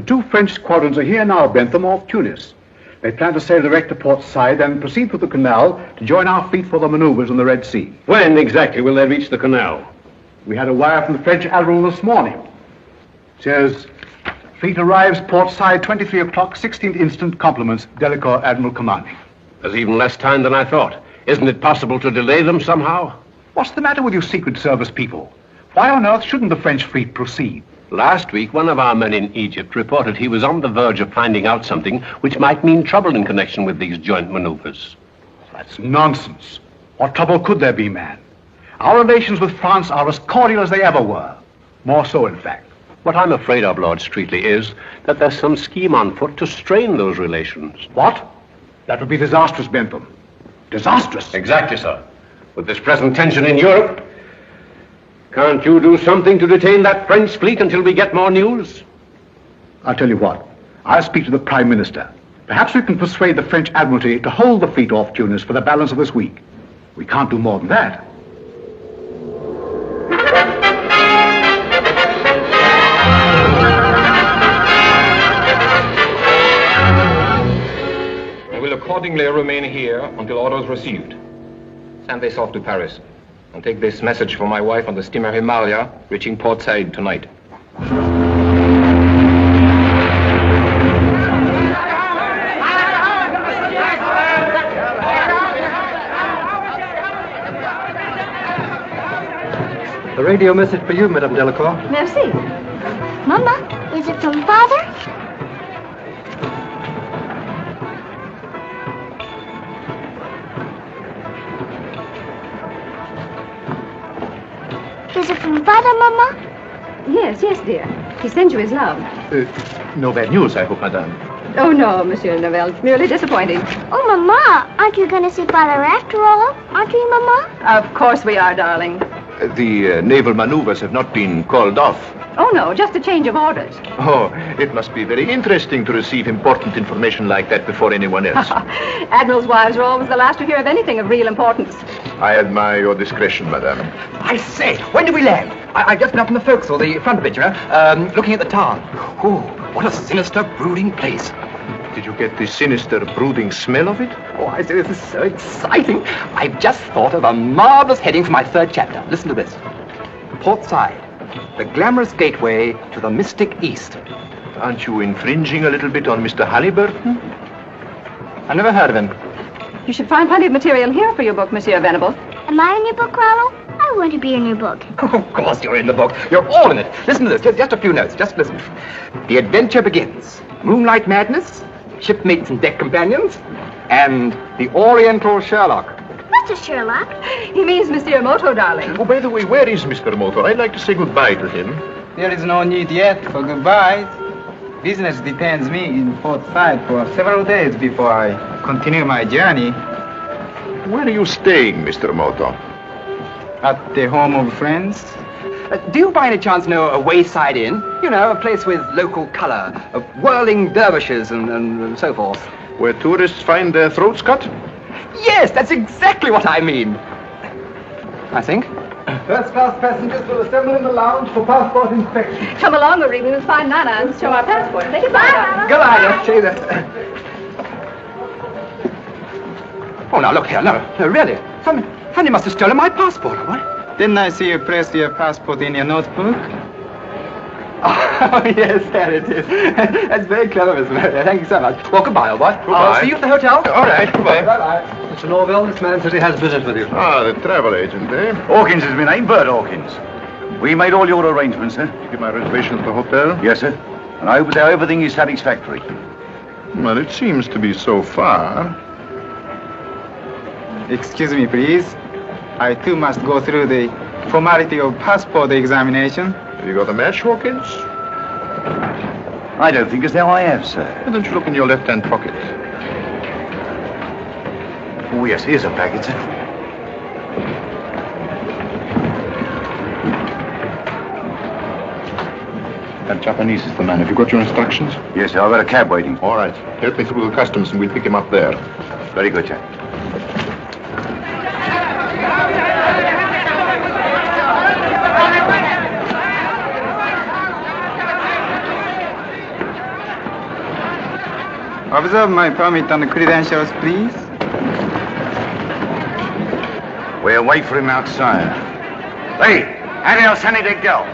two French squadrons are here now, Bentham, off Tunis. They plan to sail direct to Port Said and proceed through the canal to join our fleet for the maneuvers in the Red Sea. When exactly will they reach the canal? We had a wire from the French admiral this morning. It says, fleet arrives Port Said 23 o'clock, 16th instant, compliments, Delacour, Admiral Commanding. There's even less time than I thought. Isn't it possible to delay them somehow? What's the matter with you Secret Service people? Why on earth shouldn't the French fleet proceed? Last week, one of our men in Egypt reported he was on the verge of finding out something which might mean trouble in connection with these joint maneuvers. That's nonsense. What trouble could there be, man? Our relations with France are as cordial as they ever were. More so, in fact. What I'm afraid of, Lord Streatley, is that there's some scheme on foot to strain those relations. What? That would be disastrous, Bentham. Disastrous? Exactly, sir. With this present tension in Europe, can't you do something to detain that French fleet until we get more news? I'll tell you what. I'll speak to the Prime Minister. Perhaps we can persuade the French Admiralty to hold the fleet off Tunis for the balance of this week. We can't do more than that. I will accordingly remain here until orders received. Send this off to Paris. And take this message for my wife on the steamer Himalaya, reaching Port Said tonight. A radio message for you, Madame Delacour. Merci. Mama, is it from Father? Is it from Father, Mama? Yes, dear. He sends you his love. No bad news, I hope, Madame. Oh, no, Monsieur Novell. Merely disappointing. Oh, Mama, aren't you going to see Father after all? Aren't we, Mama? Of course we are, darling. The naval maneuvers have not been called off. Oh, no, just a change of orders. Oh, it must be very interesting to receive important information like that before anyone else. Admirals' wives are always the last to hear of anything of real importance. I admire your discretion, Madame. I say, when did we land? I've just been up in the forecastle, the front bit, looking at the town. Oh, what a sinister, brooding place. Did you get the sinister, brooding smell of it? Oh, I say, this is so exciting. I've just thought of a marvelous heading for my third chapter. Listen to this. Port Said, the glamorous gateway to the mystic East. Aren't you infringing a little bit on Mr. Halliburton? I've never heard of him. You should find plenty of material here for your book, Monsieur Venable. Am I in your book, Rollo? I want to be in your book. Oh, of course you're in the book. You're all in it. Listen to this. Just a few notes. Just listen. The adventure begins. Moonlight madness, shipmates and deck companions, and the Oriental Sherlock. What's a Sherlock? He means Monsieur Moto, darling. Oh, by the way, where is Mr. Moto? I'd like to say goodbye to him. There is no need yet for goodbyes. Business detains me in Port Said for several days before I continue my journey. Where are you staying, Mr. Moto? At the home of friends. Do you by any chance know a wayside inn? You know, a place with local color, whirling dervishes and so forth. Where tourists find their throats cut? Yes, that's exactly what I mean. I think. First-class passengers will assemble in the lounge for passport inspection. Come along, Marie. We must find Nana and show our passport. Say goodbye, Nana. Goodbye, let's see that. Oh, now, look here. No, really. Somebody must have stolen my passport, or what? Didn't I see you place your passport in your notebook? Oh, yes, there it is. That's very clever, Miss Murray. Thank you so much. Well, goodbye, old boy. Goodbye. I'll see you at the hotel. All right, goodbye. Bye-bye. Mr. Norvell, this man says he has business with you. Ah, the travel agent, eh? Hawkins is my name, Bert Hawkins. We made all your arrangements, sir. You get my reservation at the hotel? Yes, sir. And I hope that everything is satisfactory. Well, it seems to be so far. Excuse me, please. I too must go through the formality of passport examination. Have you got a match, Hawkins? I don't think as though I have, sir. Why don't you look in your left-hand pocket? Oh, yes, here's a packet, sir. That Japanese is the man. Have you got your instructions? Yes, sir. I've got a cab waiting. All right. Help me through the customs and we'll pick him up there. Very good, sir. Observe my permit and credentials, please. We'll wait for him outside. Hey, adios, Sunny Dick Go.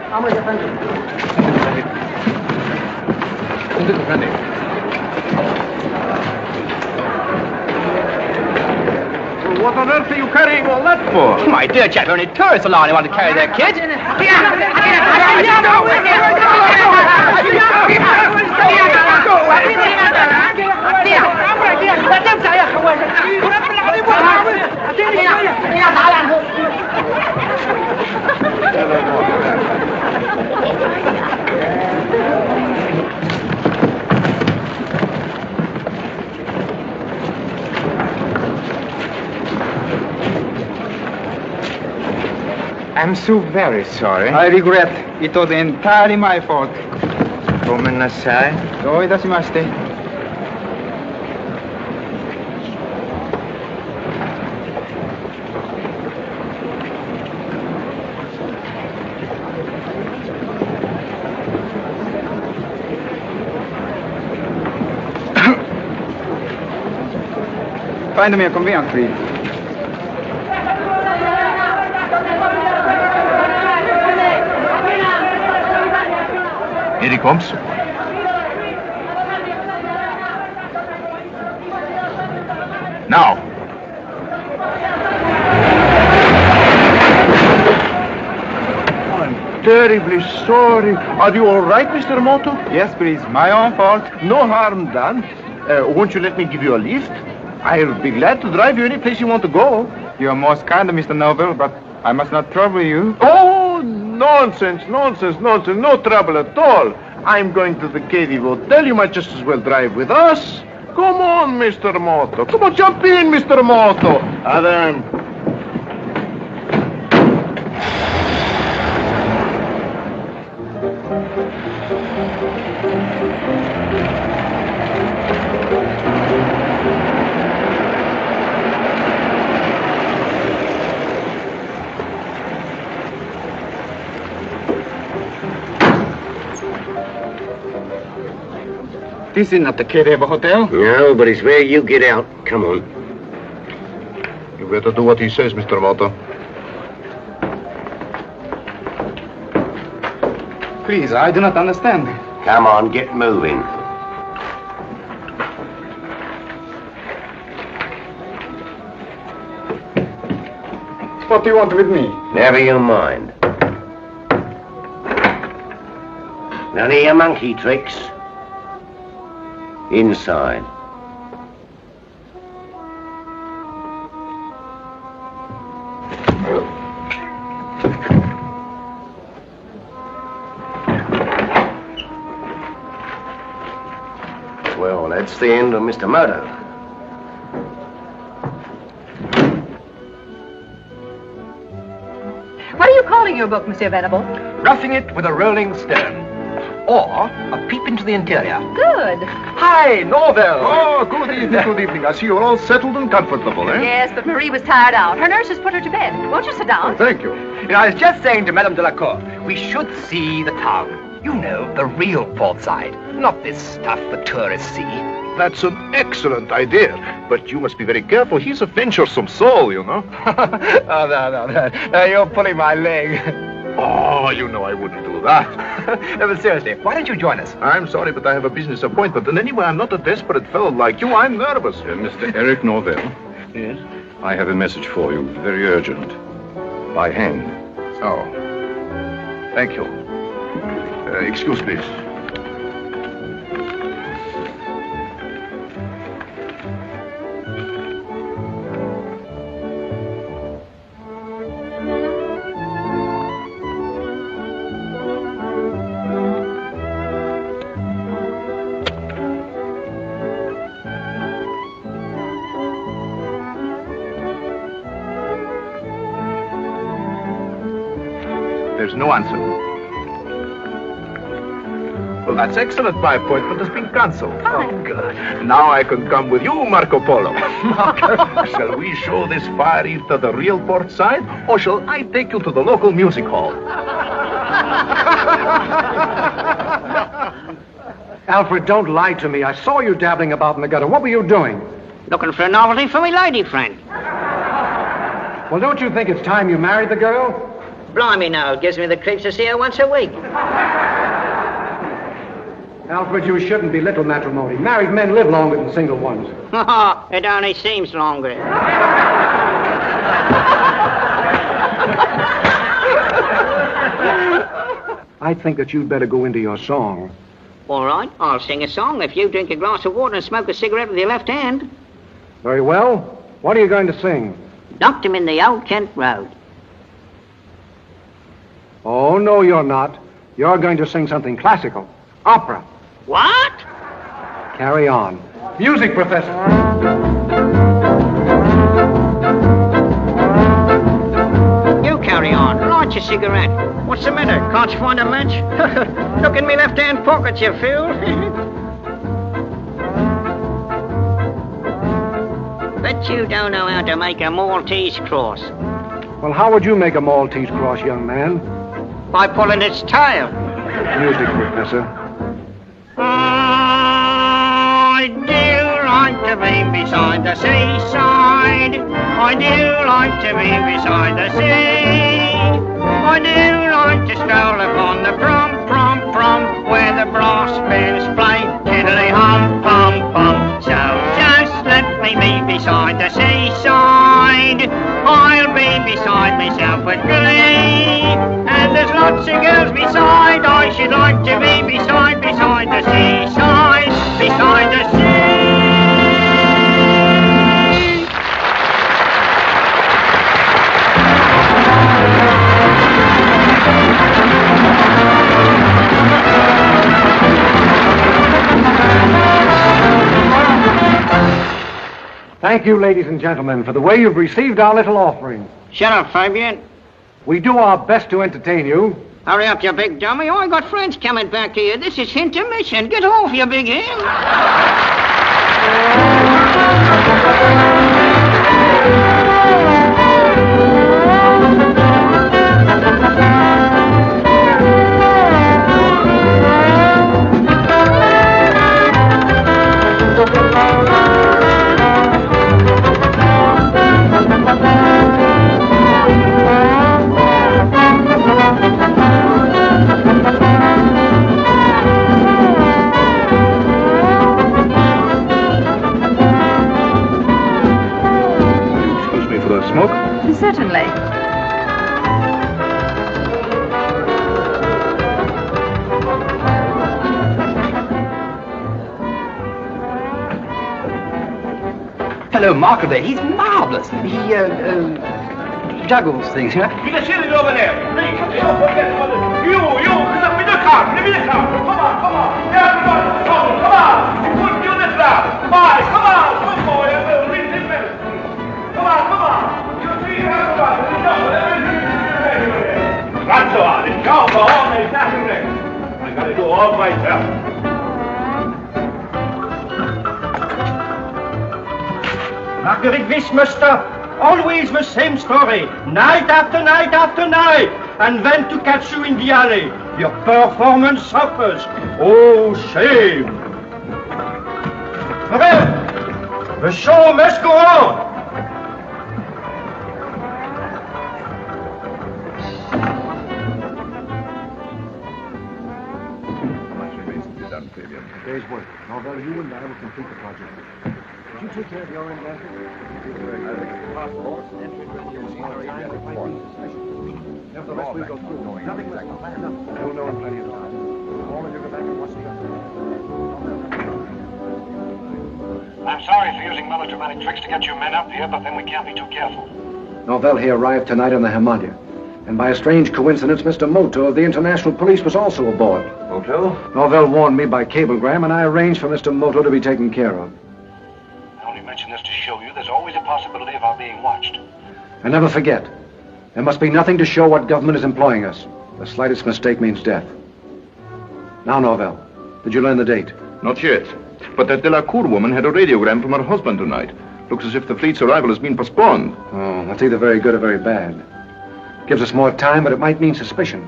What on earth are you carrying all that for? My dear chap, only tourists allowed anyone to carry their kids. I'm so very sorry. I regret. It was entirely my fault. ごめんなさい。どういたしまして。Find me a conveyance, please. Here he comes. Now. I'm terribly sorry. Are you all right, Mr. Moto? Yes, please. My own fault. No harm done. Won't you let me give you a lift? I'll be glad to drive you any place you want to go. You're most kind, Mr. Noble, but I must not trouble you. Oh, nonsense, nonsense, nonsense. No trouble at all. I'm going to the KV Hotel. You might just as well drive with us. Come on, Mr. Moto. Come on, jump in, Mr. Moto. Then. This is not the Cortez Hotel. No, but it's where you get out. Come on. You better do what he says, Mr. Moto. Please, I do not understand. Come on, get moving. What do you want with me? Never you mind. None of your monkey tricks. Inside. Well, that's the end of Mr. Moto. What are you calling your book, Monsieur Venable? Roughing It with a Rolling Stone. Or A Peep into the Interior. Good. Hi, Norville. Oh, good evening, good evening. I see you're all settled and comfortable, eh? Yes, but Marie was tired out. Her nurse has put her to bed. Won't you sit down? Thank you. You know, I was just saying to Madame Delacour, we should see the town. You know, the real port side. Not this stuff the tourists see. That's an excellent idea. But you must be very careful. He's a venturesome soul, you know. Oh, no. You're pulling my leg. Oh, you know I wouldn't do that. No, but seriously, why don't you join us? I'm sorry, but I have a business appointment. And anyway, I'm not a desperate fellow like you. I'm nervous. Mr. Eric Norville. Yes? I have a message for you, very urgent. By hand. Oh. Thank you. Excuse, please. There's no answer. Well, that's excellent. My appointment has been cancelled. Fine. Oh, good. Now I can come with you, Marco Polo. Shall we show this fire eater the real port side, or shall I take you to the local music hall? Alfred, don't lie to me. I saw you dabbling about in the gutter. What were you doing? Looking for a novelty for my lady friend. Well, don't you think it's time you married the girl? Blimey now, it gives me the creeps to see her once a week. Alfred, you shouldn't belittle matrimony. Married men live longer than single ones. It only seems longer. I think that you'd better go into your song. All right, I'll sing a song if you drink a glass of water and smoke a cigarette with your left hand. Very well. What are you going to sing? Dumped him in the old Kent Road. Oh, no, you're not. You're going to sing something classical. Opera. What? Carry on. Music, Professor. You carry on. Light your cigarette. What's the matter? Can't you find a match? Look in me left-hand pocket, you fool. Bet you don't know how to make a Maltese cross. Well, how would you make a Maltese cross, young man? By pulling its tail. Music, Professor. I do like to be beside the seaside. I do like to be beside the sea. I do like to stroll upon the prom, where the brass bands play tiddly hum, pum, pum. So just let me be beside the seaside. I'll be beside myself with glee. And there's lots of girls beside. I should like to be beside the seaside, beside the sea. Thank you, ladies and gentlemen, for the way you've received our little offering. Shut up, Fabian. We do our best to entertain you. Hurry up, you big dummy. I got friends coming back to you. This is Intermission. Get off, you big hen. Smoke? Certainly. Hello, Ricardo. He's marvelous. He juggles things, you know. You can see it over there. Please, don't forget about it. You, get up in the car. Come on. Everybody, come on. You put you this round. Bye, come on, boy. We'll read this minute. Come on. You see everybody. That's all. It's gone for all my nothing there. I gotta do all myself. Marguerite Wish, mister. Always the same story. Night after night after night. And then to catch you in the alley. Your performance suffers. Oh, shame. Well, the show must go on. Day's work. Although you and I will complete the project. Did you take care of your end, Master? Nevertheless, we'll go through. Nothing less than plan. You'll know in plenty of time. All of you go back and watch the other. I'm sorry for using melodramatic tricks to get you men up here, but then we can't be too careful. Norvell here arrived tonight on the Himalaya. And by a strange coincidence, Mr. Moto of the International Police was also aboard. Moto? Norvell warned me by cablegram, and I arranged for Mr. Moto to be taken care of. I only mention this to show you there's always a possibility of our being watched. And never forget, there must be nothing to show what government is employing us. The slightest mistake means death. Now, Norvell, did you learn the date? Not yet. But that Delacour woman had a radiogram from her husband tonight. Looks as if the fleet's arrival has been postponed. Oh, that's either very good or very bad. Gives us more time, but it might mean suspicion.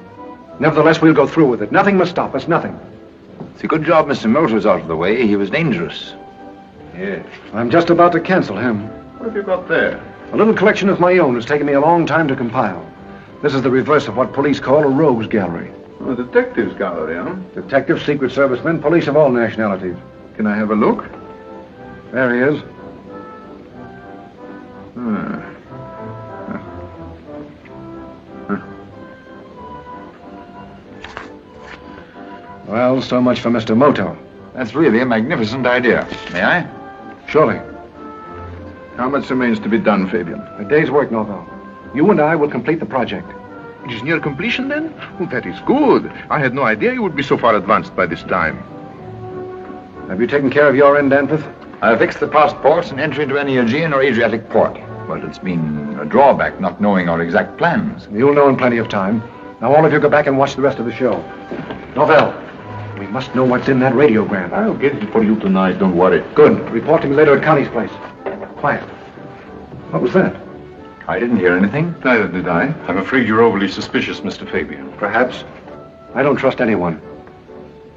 Nevertheless, we'll go through with it. Nothing must stop us, nothing. It's a good job Mr. Moto's out of the way. He was dangerous. Yes. I'm just about to cancel him. What have you got there? A little collection of my own. It's taken me a long time to compile. This is the reverse of what police call a rogues gallery. A detective's gallery, huh? Detectives, Secret Servicemen, police of all nationalities. Can I have a look? There he is. Well, so much for Mr. Moto. That's really a magnificent idea. May I? Surely. How much remains to be done, Fabian? A day's work, Norval. You and I will complete the project. It is near completion, then? Oh, that is good. I had no idea you would be so far advanced by this time. Have you taken care of your end, Danforth? I fixed the passports and entry into any Aegean or Adriatic port. But it's been a drawback not knowing our exact plans. You'll know in plenty of time. Now, all of you go back and watch the rest of the show. Norval, we must know what's in that radiogram. I'll get it for you tonight, don't worry. Good. Report to me later at Connie's place. Quiet. What was that? I didn't hear anything. Neither did I. I'm afraid you're overly suspicious, Mr. Fabian. Perhaps. I don't trust anyone.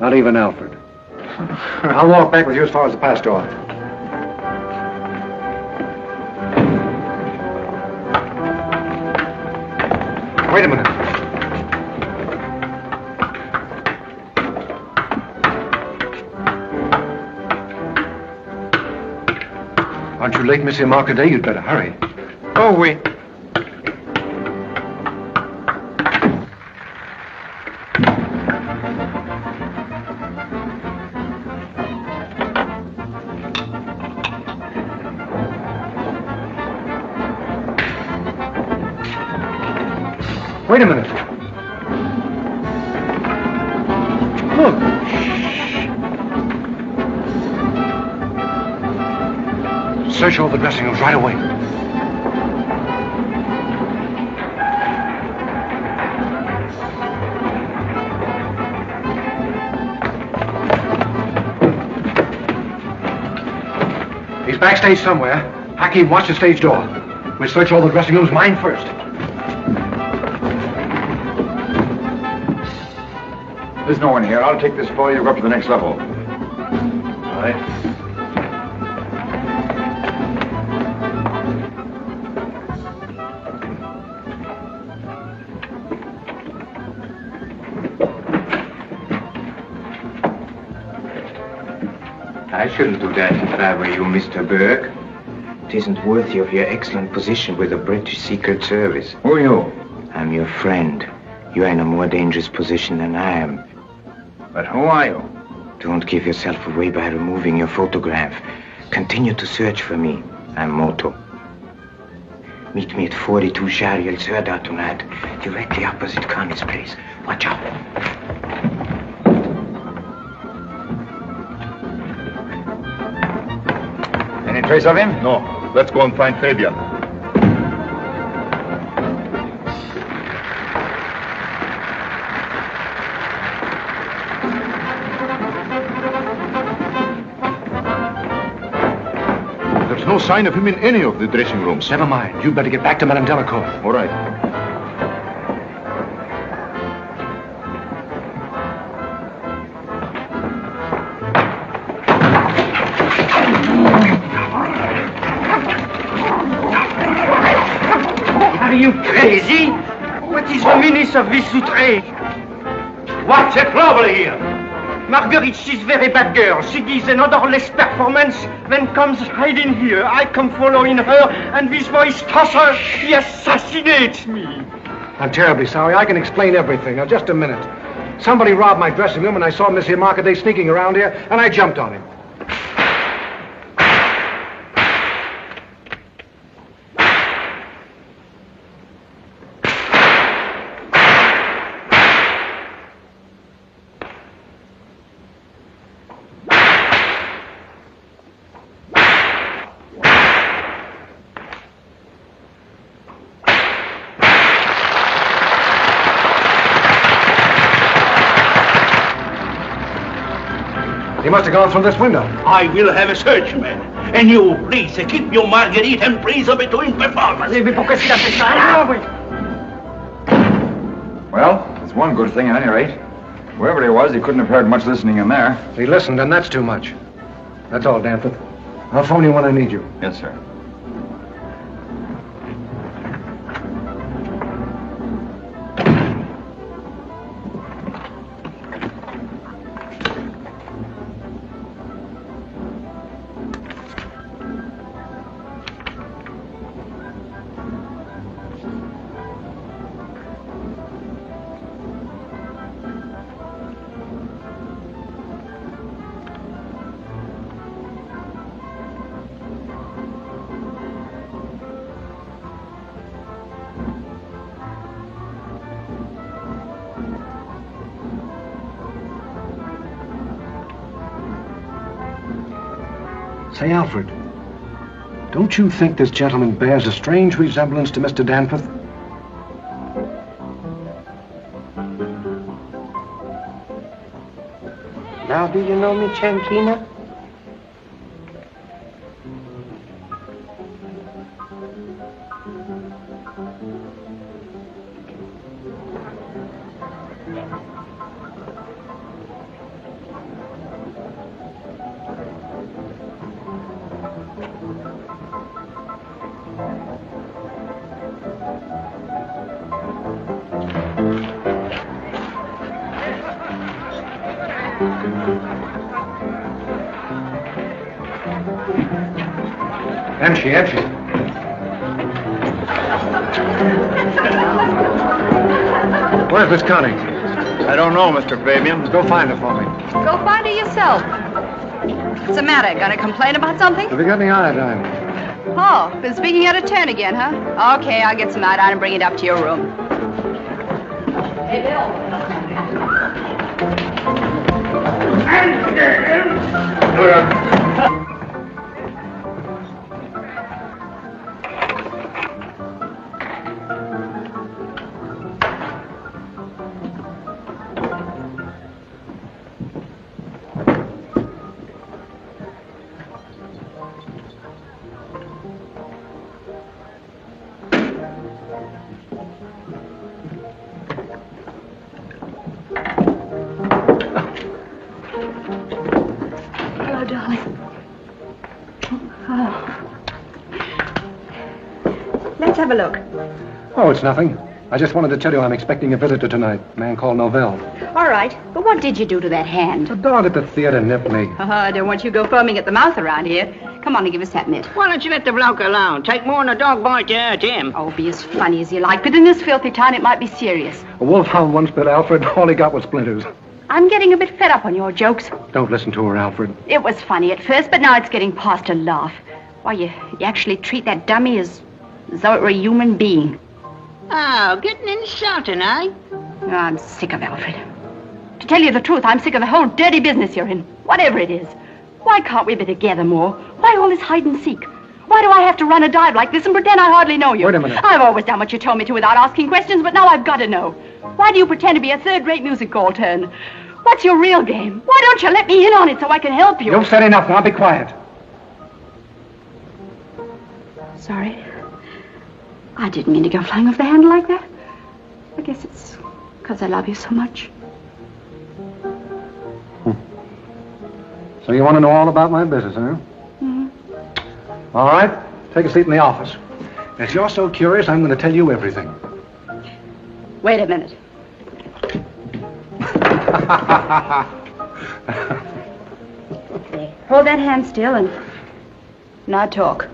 Not even Alfred. I'll walk back with you as far as the pass door. Wait a minute. Aren't you late, Monsieur Marcadet? You'd better hurry. Oh, oui. Wait a minute. Look. Search all the dressing rooms right away. He's backstage somewhere. Hakim, watch the stage door. We'll search all the dressing rooms, mine first. There's no one here. I'll take this for you. Go up to the next level. All right. I shouldn't do that if I were you, Mr. Burke. It isn't worthy of your excellent position with the British Secret Service. Who are you? I'm your friend. You're in a more dangerous position than I am. But who are you? Don't give yourself away by removing your photograph. Continue to search for me. I'm Moto. Meet me at 42 Chariel Serda tonight, directly opposite Connie's place. Watch out. Any trace of him? No. Let's go and find Fabian. There's no sign of him in any of the dressing rooms. Never mind. You'd better get back to Madame Delacour. All right. Are you crazy? What is the meaning of this outrage? What's the trouble here? Marguerite, she's very bad girl. She gives an odorless performance, then comes hiding here. I come following her, and this voice tosser, he assassinates me. I'm terribly sorry. I can explain everything. Now, just a minute. Somebody robbed my dressing room, and I saw Monsieur Marcadet sneaking around here, and I jumped on him. He must have gone through this window. I will have a search, man. And you, please, keep your Marguerite and praise of between performance. Well, there's one good thing at any rate. Whoever he was, he couldn't have heard much listening in there. He listened, and that's too much. That's all, Danforth. I'll phone you when I need you. Yes, sir. Say, Alfred, don't you think this gentleman bears a strange resemblance to Mr. Danforth? Now, do you know me, Chankina? Empty. Where's Miss Connie? I don't know, Mr. Fabian. Go find her for me. Go find her yourself. What's the matter? Gonna complain about something? Have you got any iodine? Oh, been speaking out of turn again, huh? Okay, I'll get some iodine and bring it up to your room. Hey, Bill. Let's have a look. Oh, it's nothing. I just wanted to tell you I'm expecting a visitor tonight. A man called Novell. All right, but what did you do to that hand? The dog at the theater nipped me. I don't want you to go foaming at the mouth around here. Come on and give us that mitt. Why don't you let the bloke alone? Take more than a dog bite to hurt him. Oh, be as funny as you like, but in this filthy town it might be serious. A wolfhound once bit Alfred. All he got was splinters. I'm getting a bit fed up on your jokes. Don't listen to her, Alfred. It was funny at first, but now it's getting past a laugh. Why, you actually treat that dummy as though it were a human being. Oh, getting insulting, eh? Oh, I'm sick of Alfred. To tell you the truth, I'm sick of the whole dirty business you're in, whatever it is. Why can't we be together more? Why all this hide and seek? Why do I have to run a dive like this and pretend I hardly know you? Wait a minute. I've always done what you told me to without asking questions, but now I've got to know. Why do you pretend to be a third-rate music hall turn? What's your real game? Why don't you let me in on it so I can help you? You've said enough. Now be quiet. Sorry. I didn't mean to go flying off the handle like that. I guess it's because I love you so much. So you want to know all about my business, huh? Mm-hmm. All right. Take a seat in the office. As you're so curious, I'm going to tell you everything. Wait a minute. Okay. Hold that hand still and now talk.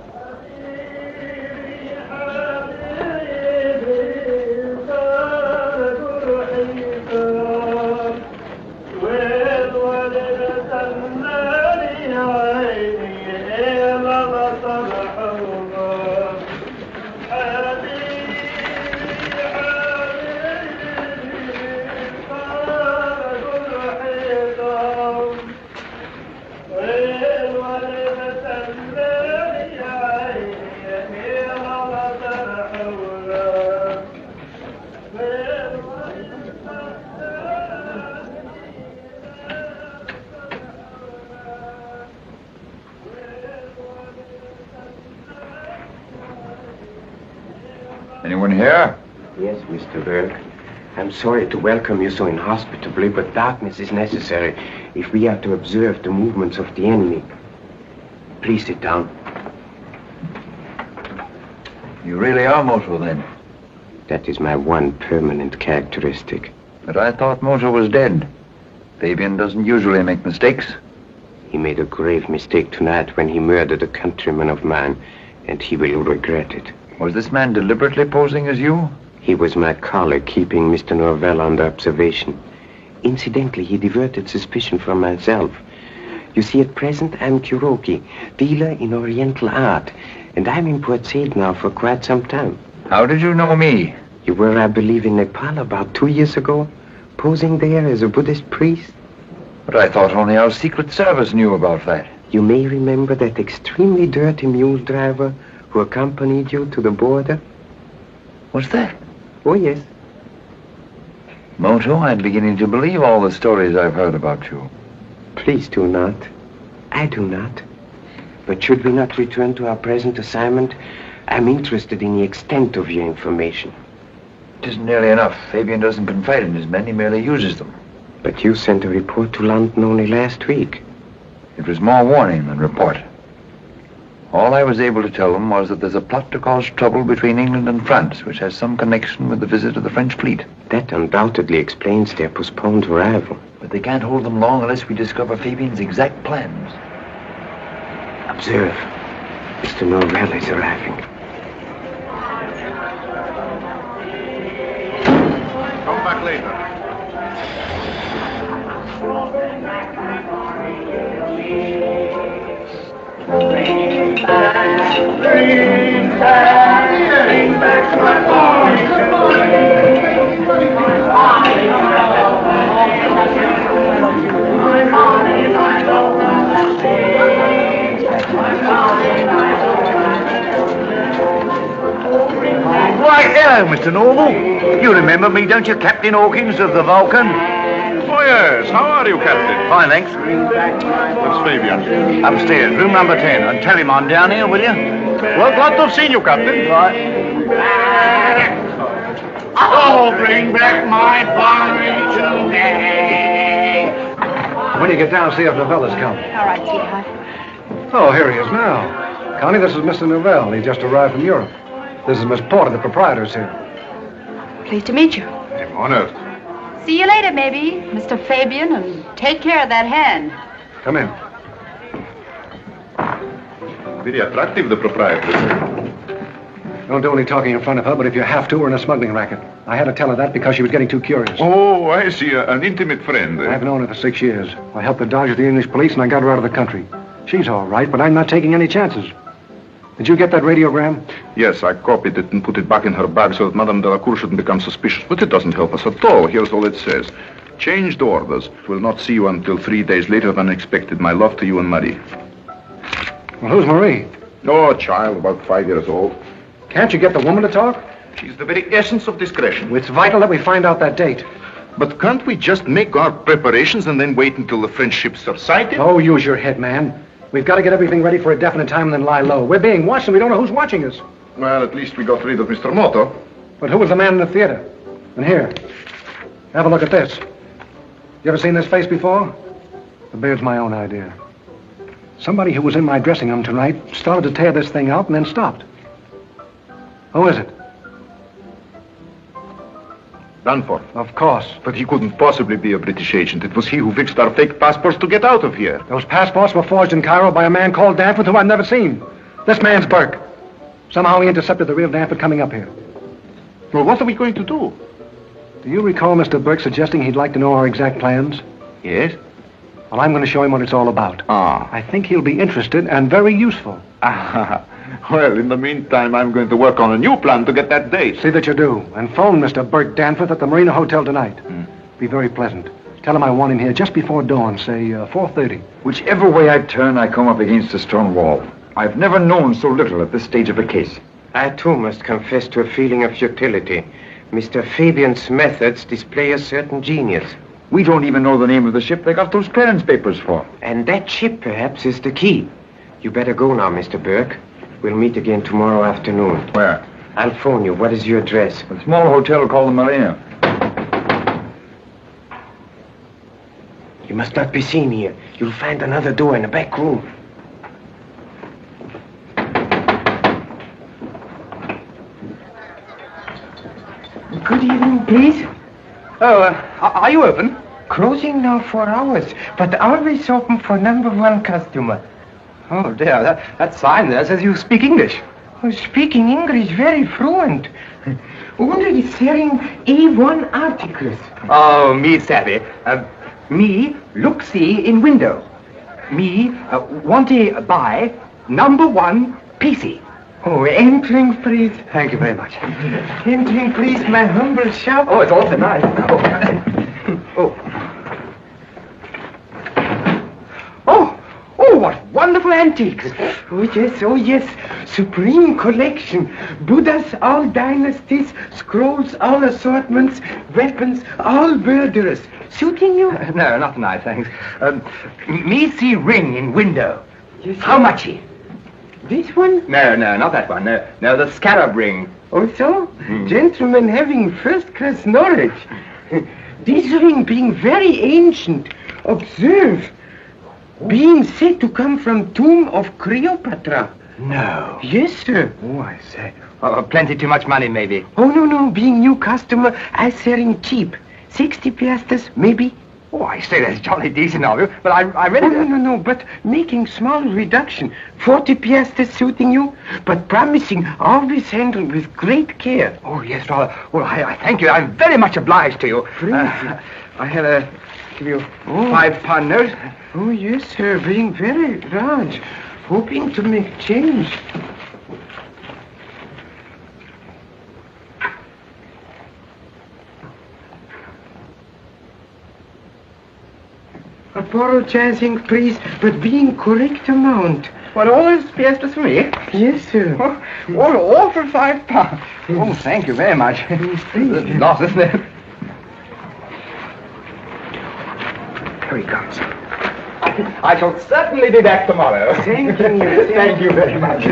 Anyone here? Yes, Mr. Burke. I'm sorry to welcome you so inhospitably, but darkness is necessary if we are to observe the movements of the enemy. Please sit down. You really are Moto, then? That is my one permanent characteristic. But I thought Moto was dead. Fabian doesn't usually make mistakes. He made a grave mistake tonight when he murdered a countryman of mine, and he will regret it. Was this man deliberately posing as you? He was my colleague, keeping Mr. Norvell under observation. Incidentally, he diverted suspicion from myself. You see, at present, I'm Kuroki, dealer in Oriental art, and I'm in Port Said now for quite some time. How did you know me? You were, I believe, in Nepal about 2 years ago, posing there as a Buddhist priest. But I thought only our Secret Service knew about that. You may remember that extremely dirty mule driver who accompanied you to the border? What's that? Oh, yes. Moto, I'm beginning to believe all the stories I've heard about you. Please do not. I do not. But should we not return to our present assignment, I'm interested in the extent of your information. It isn't nearly enough. Fabian doesn't confide in his men, he merely uses them. But you sent a report to London only last week. It was more warning than report. All I was able to tell them was that there's a plot to cause trouble between England and France, which has some connection with the visit of the French fleet. That undoubtedly explains their postponed arrival. But they can't hold them long unless we discover Fabian's exact plans. Observe. Mr. Norvell is arriving. Come back later. Bring back my Why, hello, Mr. Norval. You remember me, don't you, Captain Hawkins of the Vulcan? Oh, yes. How are you, Captain? Fine, thanks. Where's Fabian? Upstairs, room number 10. And tell him I'm down here, will you? Well, glad to have seen you, Captain. Oh, bring back my Bonnie today. When you get down, see if Novella's come. All right, sweetheart. Oh, here he is now. Connie, this is Mr. Novell. He just arrived from Europe. This is Miss Porter, the proprietor's here. Pleased to meet you. I'm honored. See you later, maybe, Mr. Fabian, and take care of that hand. Come in. Very attractive, the proprietress. Don't do any talking in front of her, but if you have to, we're in a smuggling racket. I had to tell her that because she was getting too curious. Oh, I see. An intimate friend. I've known her for 6 years. I helped her dodge the English police, and I got her out of the country. She's all right, but I'm not taking any chances. Did you get that radiogram? Yes, I copied it and put it back in her bag so that Madame Delacour shouldn't become suspicious. But it doesn't help us at all. Here's all it says. Changed orders. Will not see you until 3 days later than expected. My love to you and Marie. Well, who's Marie? Oh, a child, about 5 years old. Can't you get the woman to talk? She's the very essence of discretion. It's vital that we find out that date. But can't we just make our preparations and then wait until the French ships are sighted? Oh, use your head, man. We've got to get everything ready for a definite time and then lie low. We're being watched and we don't know who's watching us. Well, at least we got rid of Mr. Moto. But who was the man in the theater? And here, have a look at this. You ever seen this face before? The beard's my own idea. Somebody who was in my dressing room tonight started to tear this thing out and then stopped. Who is it? Danforth. Of course. But he couldn't possibly be a British agent. It was he who fixed our fake passports to get out of here. Those passports were forged in Cairo by a man called Danforth who I've never seen. This man's Burke. Somehow he intercepted the real Danforth coming up here. Well, what are we going to do? Do you recall Mr. Burke suggesting he'd like to know our exact plans? Yes. Well, I'm going to show him what it's all about. Ah. I think he'll be interested and very useful. Ah. Well, in the meantime, I'm going to work on a new plan to get that date. See that you do. And phone Mr. Burke Danforth at the Marina Hotel tonight. Be very pleasant. Tell him I want him here just before dawn, say 4:30. Whichever way I turn, I come up against a stone wall. I've never known so little at this stage of a case. I, too, must confess to a feeling of futility. Mr. Fabian's methods display a certain genius. We don't even know the name of the ship they got those clearance papers for. And that ship, perhaps, is the key. You better go now, Mr. Burke. We'll meet again tomorrow afternoon. Where? I'll phone you. What is your address? A small hotel called the Marina. You must not be seen here. You'll find another door in the back room. Good evening, please. Oh, are you open? Closing now for hours, but always open for #1 customer. Oh, dear, that sign there says you speak English. Oh, speaking English very fluent. Only selling A1 articles. Oh, me savvy. Me look-see in window. Me want to buy #1 PC. Oh, entering, please. Thank you very much. Entering, please, my humble shop. Oh, it's awfully nice. Oh, what wonderful antiques. Oh, yes. Supreme collection. Buddhas, all dynasties, scrolls, all assortments, weapons, all murderers. Suiting you? No, not tonight, thanks. Me see ring in window. Yes, how much he? This one? No, not that one. No, the scarab ring. Oh, so? Gentlemen having first-class knowledge. This ring being very ancient. Observe. Being said to come from tomb of Cleopatra. No. Yes, sir. Oh, I say. Plenty too much money, maybe. Oh, no. Being new customer, I selling cheap. 60 piastres, maybe. Oh, I say that's jolly decent of you, but I really... Oh, no, but making small reduction. 40 piastres suiting you, but promising always handled with great care. Oh, yes, rather. Well, I thank you. I'm very much obliged to you. I have give you £5 note. Oh, yes, sir, being very large. Hoping to make change. Apologizing, please, but being correct amount. What, all those piastres for me? Yes, sir. All for £5. Oh, thank you very much. Lost, isn't it? Here he comes. I shall certainly be back tomorrow. Thank you. Thank you very much.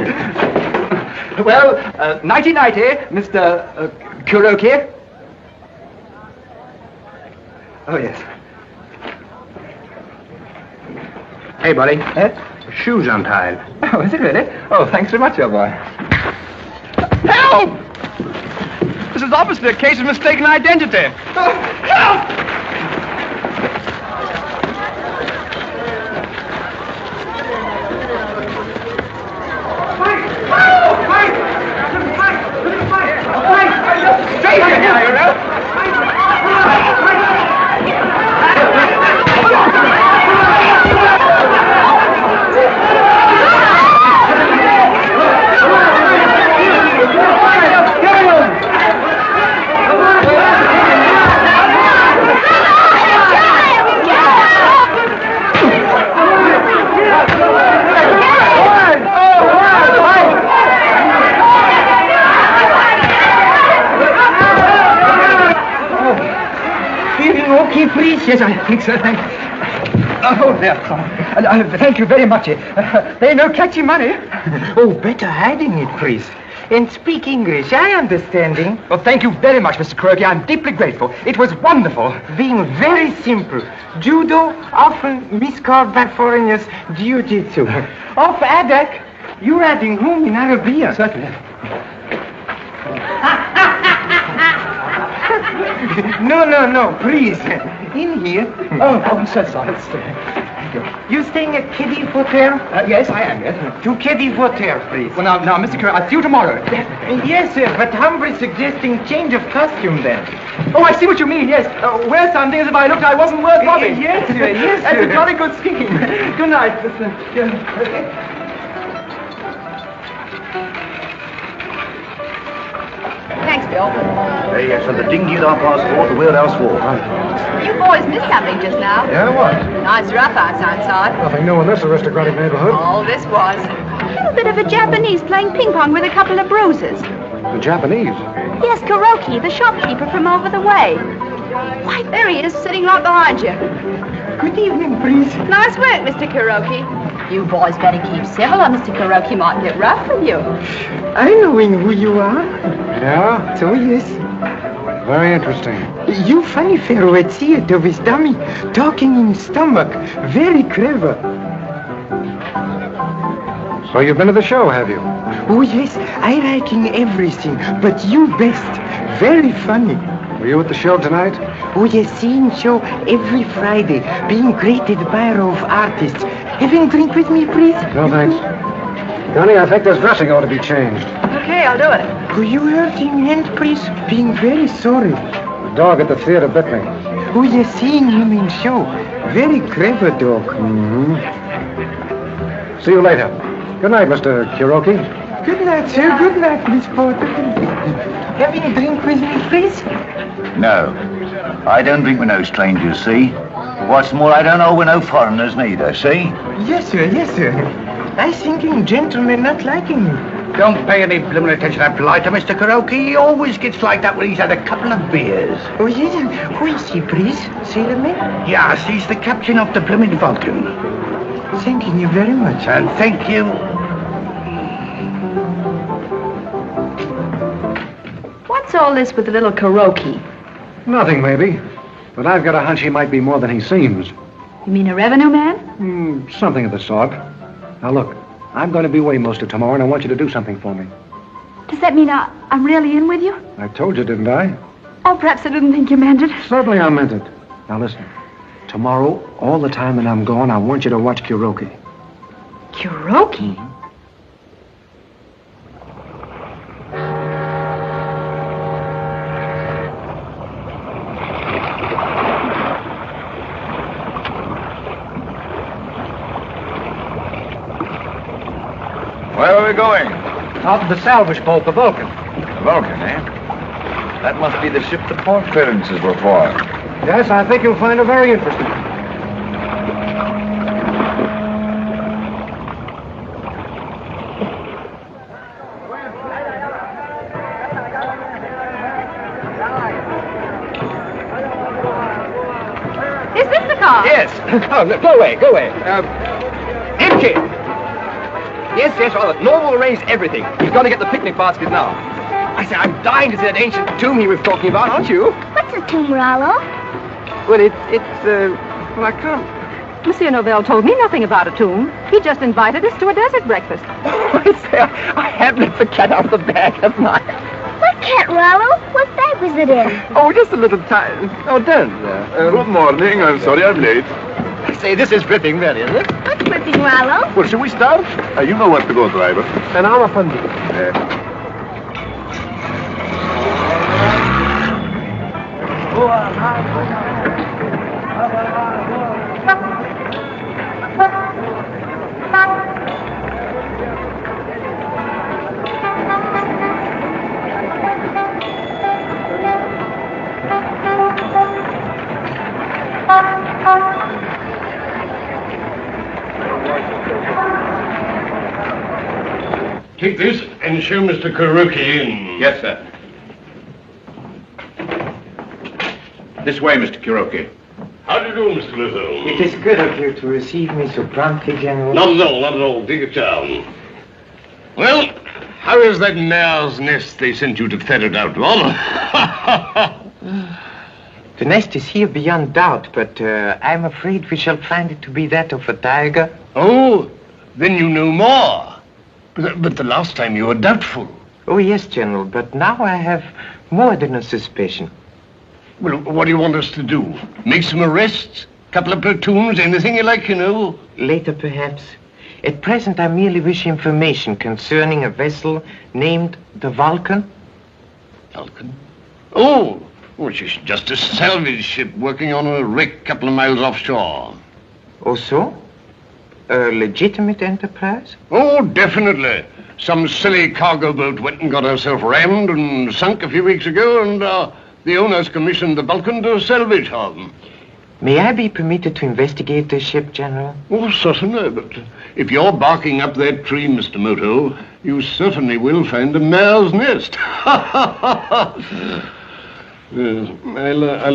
Well, nighty-nighty, Mr. Kuroki. Oh, yes. Hey, buddy. Shoes untied. Oh, is it really? Oh, thanks very much, old boy. Help! This is obviously a case of mistaken identity. Help! Yes, I think so, thank you. Oh, there. Thank you very much. They no catchy money. Oh, better hiding it, please. And speak English, I understanding. Well, thank you very much, Mr. Kuroki. I'm deeply grateful. It was wonderful. Being very simple. Judo, often miscalled by foreigners, jiu-jitsu. Of Adak, you're adding home in Arabia. Certainly. No, please. In here. Oh, I'm so sorry. Thank you. You staying at Kiddie Hotel? Yes, I am, yes. To Kiddie Hotel, please. Well, now, Mr. Kuroki, I'll see you tomorrow. Yes, sir, but humbly suggesting change of costume then. Oh, I see what you mean, yes. Wear something as if I looked I wasn't worth robbing. Yes, sir, yes, That's sir. a jolly good scheme. Good night, Mr. Okay. Thanks, Bill. Hey, yes, and the dinghy and our passport, the warehouse for. You boys missed something just now. Yeah, what? Nice rough outside. Nothing new in this aristocratic neighborhood. Oh, this was. A little bit of a Japanese playing ping pong with a couple of bruises. The Japanese. Yes, Kuroki, the shopkeeper from over the way. Why, there he is, sitting right behind you. Good evening, please. Nice work, Mr. Kuroki. You boys better keep civil or Mr. Kuroki might get rough with you. I knowing who you are. Yeah? So, yes. very interesting. You funny fellow at theater with dummy, talking in stomach. Very clever. So you've been to the show, have you? Oh, yes, I liking everything, but you best. Very funny. Were you at the show tonight? Oh, yes, seeing show every Friday, being great admirer of artists. Having a drink with me, please? No, thanks. Connie, I think this dressing ought to be changed. Okay, I'll do it. Could you hurt him hand, please? Being very sorry. The dog at the theater bit me. Oh, yes, seeing him in show. Very clever dog. Mm-hmm. See you later. Good night, Mr. Kuroki. Good night, sir. Good night, Miss Porter. Having a drink with me, please? No. I don't drink with no strangers, see? What's more, I don't know with no foreigners neither, see? Yes, sir. Yes, sir. I thinking gentlemen not liking me. Don't pay any blooming attention to that blighter, Mr. Kuroki. He always gets like that when he's had a couple of beers. Oh, yes. Who is he, please? Sailorman? Yes, he's the captain of the blooming Vulcan. Thanking you very much. And thank you. What's all this with the little Kuroki? Nothing, maybe. But I've got a hunch he might be more than he seems. You mean a revenue man? Something of the sort. Now, look, I'm going to be away most of tomorrow, and I want you to do something for me. Does that mean I'm really in with you? I told you, didn't I? Oh, perhaps I didn't think you meant it. Certainly I meant it. Now, listen. Tomorrow, all the time that I'm gone, I want you to watch Kuroki. Kuroki? Where are we going? Out to the salvage boat, the Vulcan. The Vulcan, eh? That must be the ship the port clearances were for. Yes, I think you'll find her very interesting. Is this the car? Yes. Oh, no, go away, go away. Empty. Yes, well, Norval arranged everything. He's going to get the picnic basket now. I say, I'm dying to see that ancient tomb he was talking about, aren't you? What's a tomb, Rollo? Well, well, I can't. Monsieur Novell told me nothing about a tomb. He just invited us to a desert breakfast. I have let the cat out of the bag, haven't I? What cat, Rollo? What bag was it in? Oh, just a little time. Oh, don't. Good morning. I'm sorry I'm late. I say, this is ripping, really, isn't it? What's ripping, Rollo? Well, shall we start? You know where to go, driver. And I'm a pundit. Take this and show Mr. Kuroki in. Yes, sir. This way, Mr. Kuroki. How do you do, Mr. Luther? It is good of you to receive me so promptly, General. Not at all, not at all. Take your time. Well, how is that mare's nest they sent you to ferret out, Lord? The nest is here beyond doubt, but I'm afraid we shall find it to be that of a tiger. Oh, then you know more. But the last time you were doubtful. Oh, yes, General, but now I have more than a suspicion. Well, what do you want us to do? Make some arrests? Couple of platoons? Anything you like, you know? Later, perhaps. At present, I merely wish information concerning a vessel named the Vulcan. Vulcan? Oh, which is just a salvage ship working on a wreck a couple of miles offshore. Oh, so? A legitimate enterprise? Oh, definitely. Some silly cargo boat went and got herself rammed and sunk a few weeks ago, and the owners commissioned the Vulcan to salvage her. May I be permitted to investigate this ship, General? Oh, certainly, but if you're barking up that tree, Mr. Moto, you certainly will find a mare's nest. I'll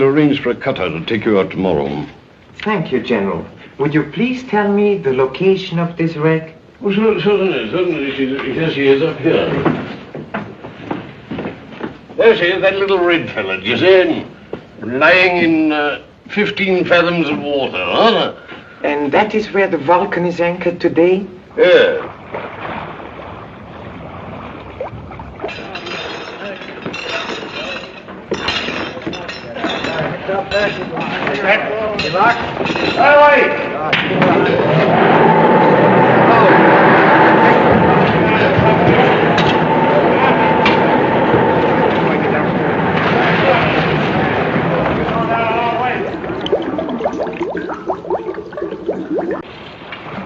arrange for a cutter to take you out tomorrow. Thank you, General. Would you please tell me the location of this wreck? Oh, certainly. Here she is up here. There she is, that little red fella, do you see? Lying in 15 fathoms of water, huh? And that is where the Vulcan is anchored today? Yeah.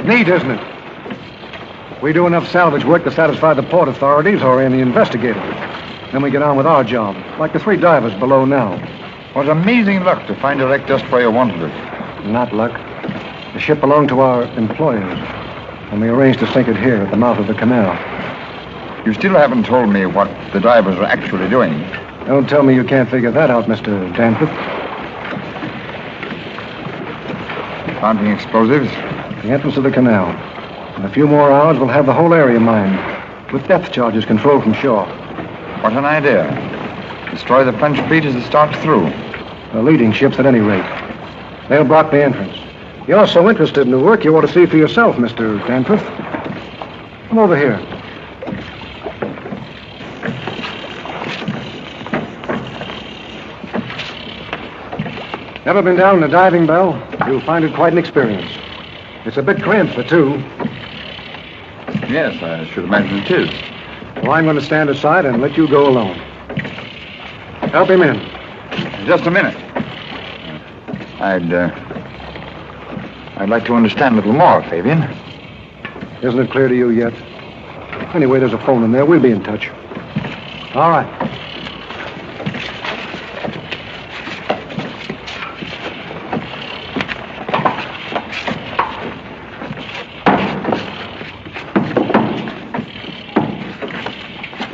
Neat, isn't it? We do enough salvage work to satisfy the port authorities or any investigator. Then we get on with our job, like the 3 divers below now. What amazing luck to find a wreck just where you wanted it. Not luck. The ship belonged to our employers, and we arranged to sink it here at the mouth of the canal. You still haven't told me what the divers are actually doing. Don't tell me you can't figure that out, Mr. Danforth. Planting explosives? The entrance of the canal. In a few more hours, we'll have the whole area mined, with depth charges controlled from shore. What an idea. Destroy the French fleet as it starts through. The leading ships at any rate. They'll block the entrance. You're so interested in the work, you ought to see for yourself, Mr. Danforth. Come over here. Never been down in a diving bell? You'll find it quite an experience. It's a bit cramped for 2. Yes, I should imagine it is. Well, I'm going to stand aside and let you go alone. Help him in. Just a minute. I'd like to understand a little more, Fabian. Isn't it clear to you yet? Anyway, there's a phone in there. We'll be in touch. All right.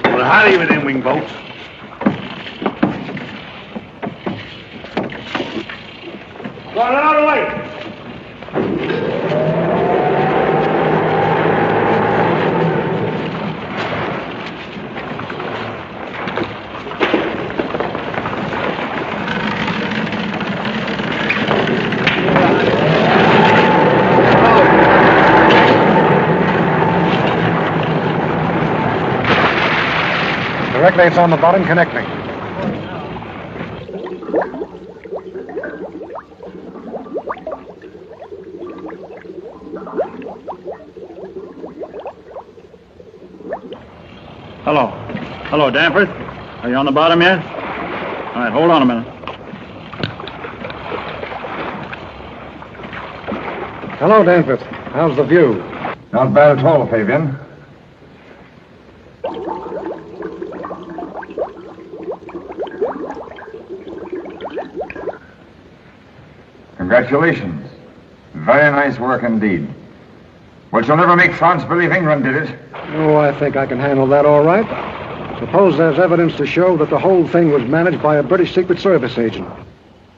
Well, howdy with them wing boats. Go on another way. Directly, it's on the bottom. Connect me. Hello. Hello, Danforth. Are you on the bottom yet? All right, hold on a minute. Hello, Danforth. How's the view? Not bad at all, Fabian. Congratulations. Very nice work indeed. But you'll never make France believe England did it. Oh, I think I can handle that all right. Suppose there's evidence to show that the whole thing was managed by a British Secret Service agent.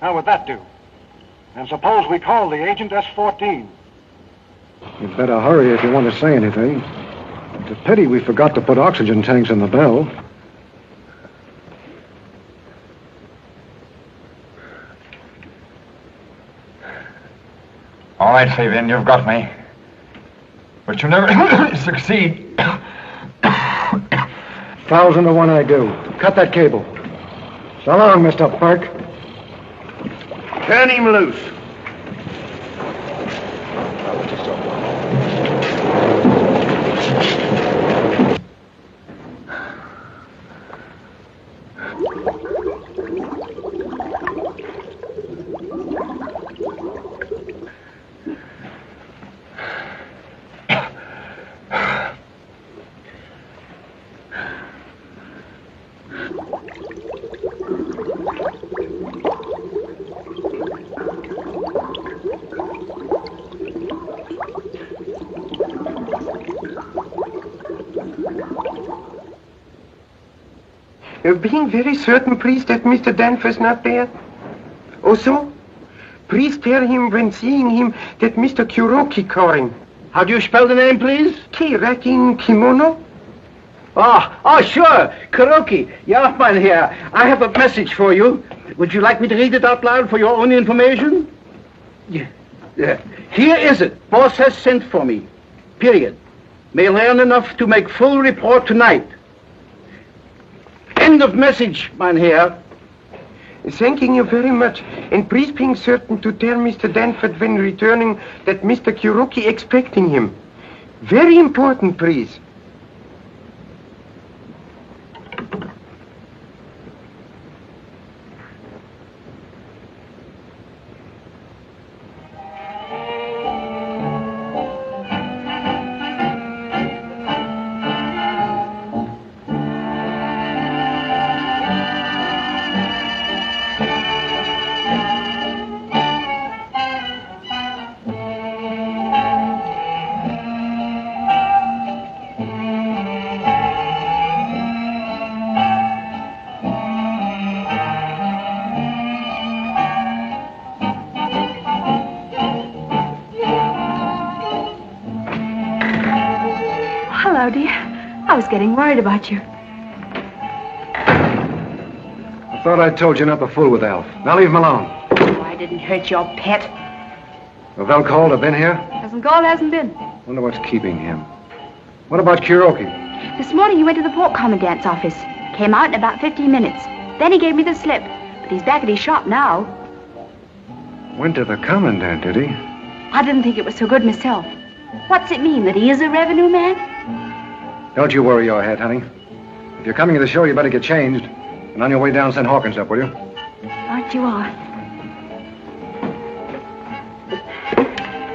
How would that do? And suppose we call the agent S-14. You'd better hurry if you want to say anything. It's a pity we forgot to put oxygen tanks in the bell. All right, Fabian, you've got me. But you never succeed. 1,000 to 1 I do. Cut that cable. So long, Mr. Burke. Turn him loose. You're being very certain, please, that Mr. Danforth's not there? Also, please tell him when seeing him that Mr. Kuroki calling. How do you spell the name, please? Kirakin Kimono. Oh, sure. Kuroki, Yachtman here. I have a message for you. Would you like me to read it out loud for your own information? Yeah. Here is it. Boss has sent for me. Period. May learn enough to make full report tonight. End of message, Mynheer. Thanking you very much. And please being certain to tell Mr. Danford when returning that Mr. Kuroki expecting him. Very important, please. Hello, dear. I was getting worried about you. I thought I told you not to fool with Alf. Now leave him alone. Oh, I didn't hurt your pet. Have called have been here? Hasn't called, hasn't been. Wonder what's keeping him. What about Kuroki? This morning he went to the port commandant's office. Came out in about 15 minutes. Then he gave me the slip. But he's back at his shop now. Went to the commandant, did he? I didn't think it was so good myself. What's it mean, that he is a revenue man? Don't you worry your head, honey. If you're coming to the show, you better get changed. And on your way down, send Hawkins up, will you? Aren't you all?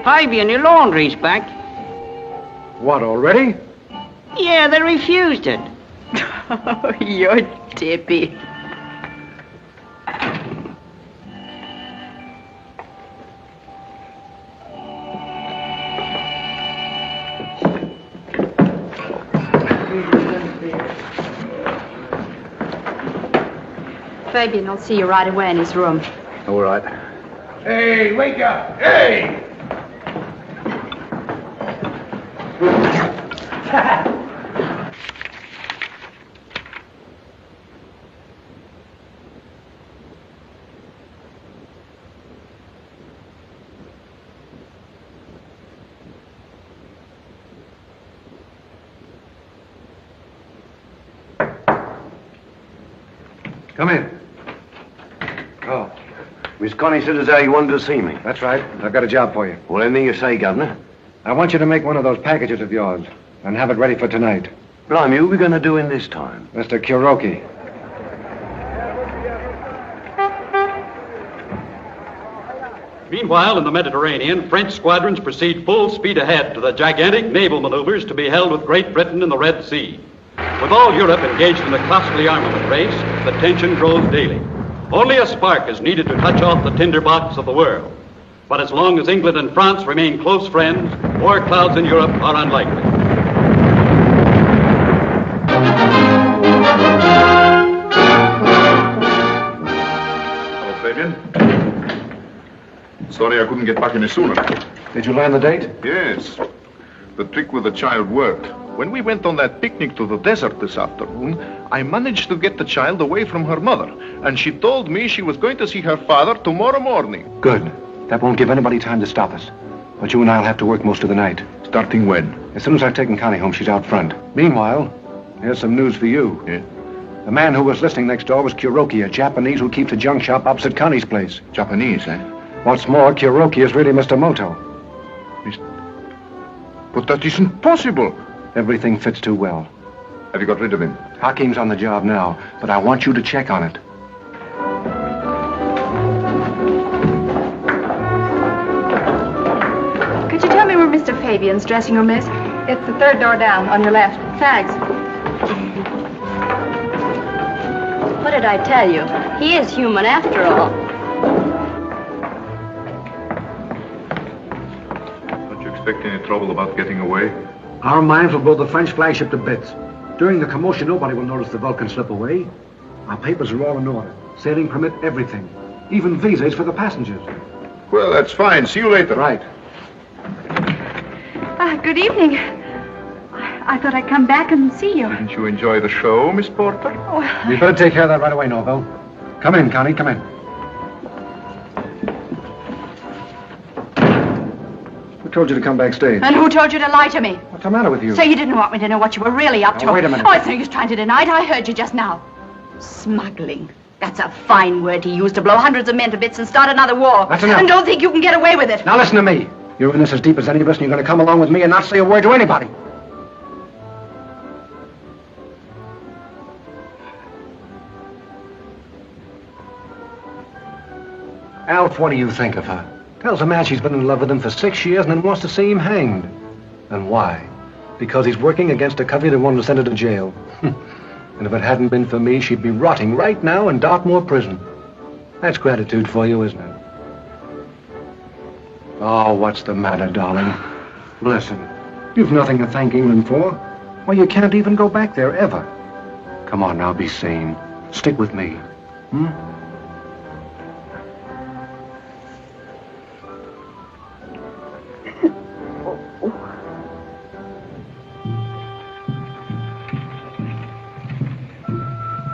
Fabian, your laundry's back. What, already? Yeah, they refused it. Oh, you're dippy. Fabian will see you right away in his room. All right. Hey, wake up! Hey! Come in. Oh. Miss Connie said as how you wanted to see me. That's right. I've got a job for you. Well, anything you say, Governor. I want you to make one of those packages of yours and have it ready for tonight. Blimey, who are we going to do in this time? Mr. Kuroki. Meanwhile, in the Mediterranean, French squadrons proceed full speed ahead to the gigantic naval maneuvers to be held with Great Britain in the Red Sea. With all Europe engaged in the costly armament race, the tension grows daily. Only a spark is needed to touch off the tinderbox of the world. But as long as England and France remain close friends, war clouds in Europe are unlikely. Hello, Fabian. Sorry I couldn't get back any sooner. Did you learn the date? Yes. The trick with the child worked. When we went on that picnic to the desert this afternoon, I managed to get the child away from her mother, and she told me she was going to see her father tomorrow morning. Good. That won't give anybody time to stop us. But you and I'll have to work most of the night. Starting when? As soon as I've taken Connie home, she's out front. Meanwhile, here's some news for you. Yeah? The man who was listening next door was Kuroki, a Japanese who keeps a junk shop opposite Connie's place. Japanese, eh? What's more, Kuroki is really Mr. Moto. But that isn't possible. Everything fits too well. Have you got rid of him? Hakim's on the job now, but I want you to check on it. Could you tell me where Mr. Fabian's dressing room is? It's the third door down, on your left. Thanks. What did I tell you? He is human after all. Don't you expect any trouble about getting away? Our mines will blow the French flagship to bits. During the commotion, nobody will notice the Vulcan slip away. Our papers are all in order. Sailing permit, everything. Even visas for the passengers. Well, that's fine. See you later. Right. Good evening. I thought I'd come back and see you. Didn't you enjoy the show, Miss Porter? You better take care of that right away, Norville. Come in, Connie, come in. Who told you to come backstage? And who told you to lie to me? What's the matter with you? So you didn't want me to know what you were really up to? Now, wait a minute. Oh, it's no use trying to deny it. I heard you just now. Smuggling. That's a fine word to use to blow hundreds of men to bits and start another war. That's enough. And don't think you can get away with it. Now listen to me. You're in this as deep as any of us, and you're going to come along with me and not say a word to anybody. Alf, what do you think of her? Tells a man she's been in love with him for 6 years and then wants to see him hanged. And why? Because he's working against a covey that wanted to send her to jail. And if it hadn't been for me, she'd be rotting right now in Dartmoor prison. That's gratitude for you, isn't it? Oh, what's the matter, darling? Listen, you've nothing to thank England for. Why, you can't even go back there, ever. Come on now, be sane. Stick with me.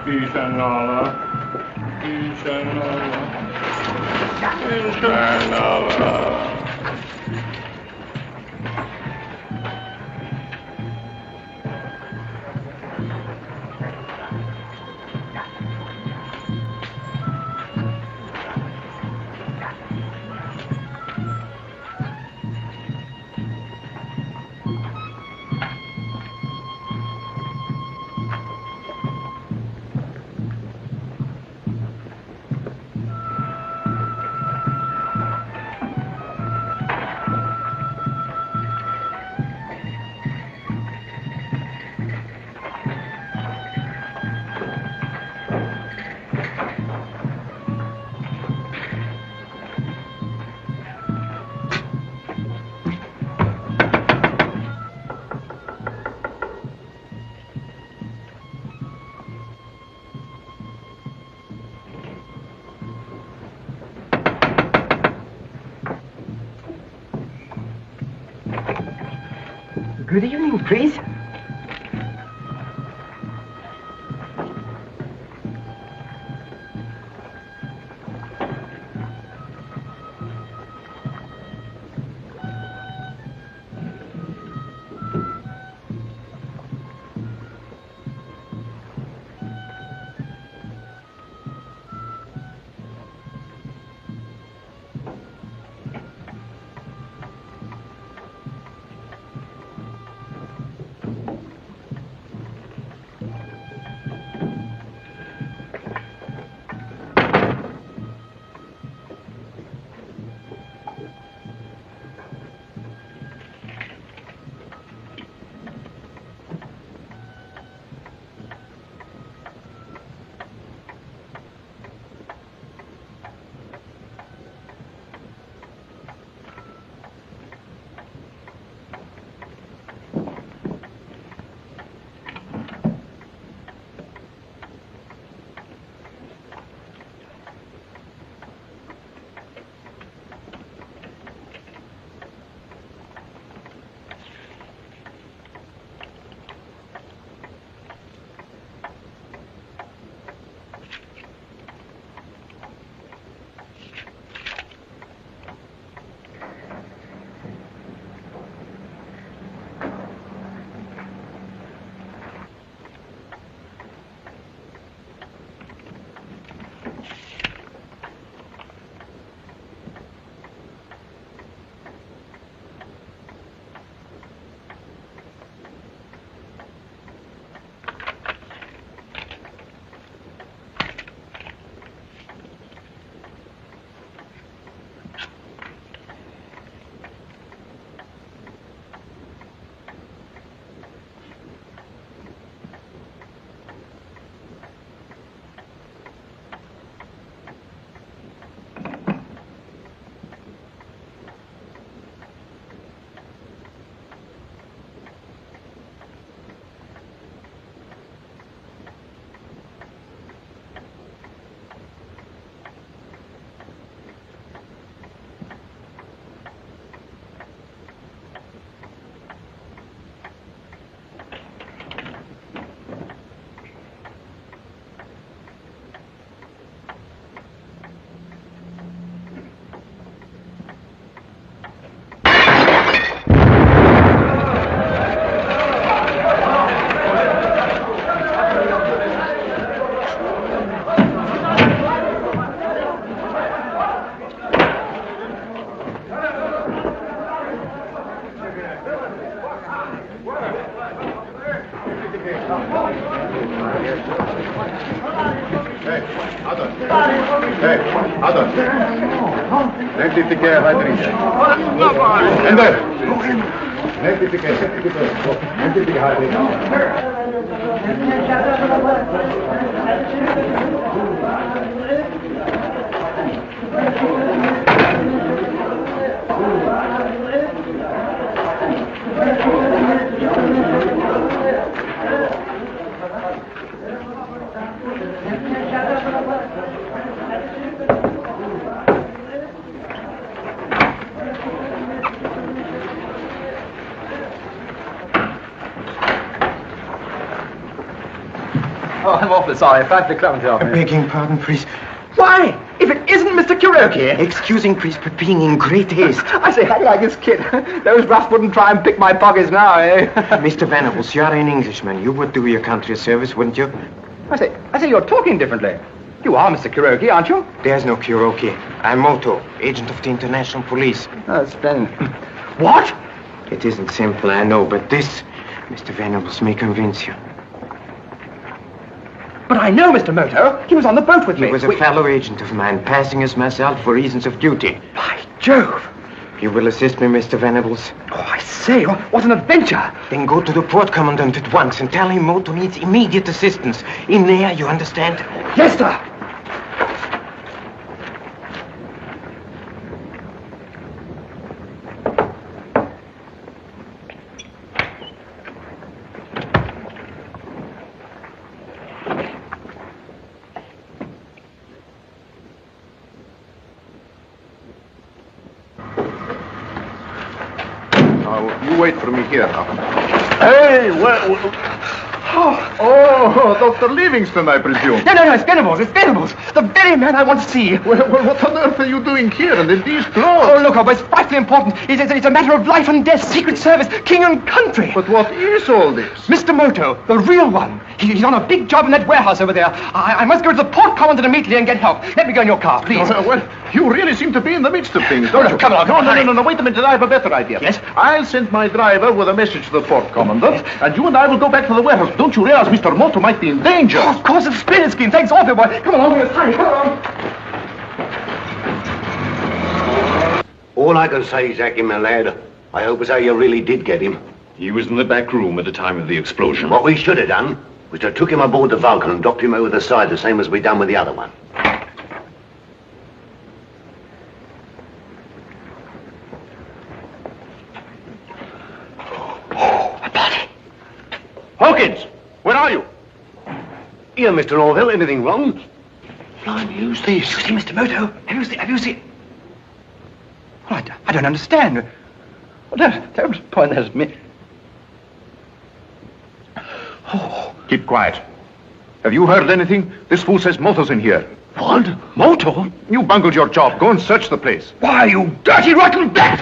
Peace and Allah. Peace and Allah. Peace and Allah. Good evening, please. Adam. Identifiquer a Rodríguez. Ender. Identifiquer a Oh, I'm awfully sorry. Frankly, clumsy of me. Begging pardon, priest. Why? If it isn't Mr. Kuroki. Excusing, priest, but being in great haste. I say, how do you like this kid? Those roughs wouldn't try and pick my pockets now, eh? Mr. Venables, you're an Englishman. You would do your country a service, wouldn't you? I say, you're talking differently. You are Mr. Kuroki, aren't you? There's no Kuroki. I'm Moto, agent of the International Police. Oh, splendid. What? It isn't simple, I know, but this, Mr. Venables, may convince you. But I know Mr. Moto. He was on the boat with me. He was a fellow agent of mine, passing as myself for reasons of duty. By Jove! You will assist me, Mr. Venables? Oh, I say, what an adventure! Then go to the port commandant at once and tell him Moto needs immediate assistance. In there, you understand? Yes, sir! You wait for me here now. Hey, well... Oh, Dr. Livingston, I presume. No, it's Venables. It's Venables. The very man I want to see. Well, what on earth are you doing here and in these clothes? Oh, look, it's frightfully important. It's a matter of life and death, Secret Service, king and country. But what is all this? Mr. Moto, the real one. He's on a big job in that warehouse over there. I must go to the port commandant immediately and get help. Let me go in your car, please. Well, you really seem to be in the midst of things, don't you? Come along. No, wait a minute. I have a better idea. Yes? I'll send my driver with a message to the port commandant, and you and I will go back to the warehouse. Don't you realize Mr. Moto might be in danger? Oh, of course, it's a splendid scheme. Thanks awfully, boy. Come along, hurry, come along. All I can say, Zachy, my lad, I hope as how you really did get him. He was in the back room at the time of the explosion. What we should have done was to took him aboard the Vulcan and dropped him over the side, the same as we done with the other one. Hawkins, where are you? Here, Mr. Orville, anything wrong? Blimey, who's this? You see, Mr. Moto? Have you seen? Well, I don't understand. Well, don't point that at me. Oh. Keep quiet. Have you heard anything? This fool says Moto's in here. What? Moto? You bungled your job. Go and search the place. Why, you dirty, rotten bat!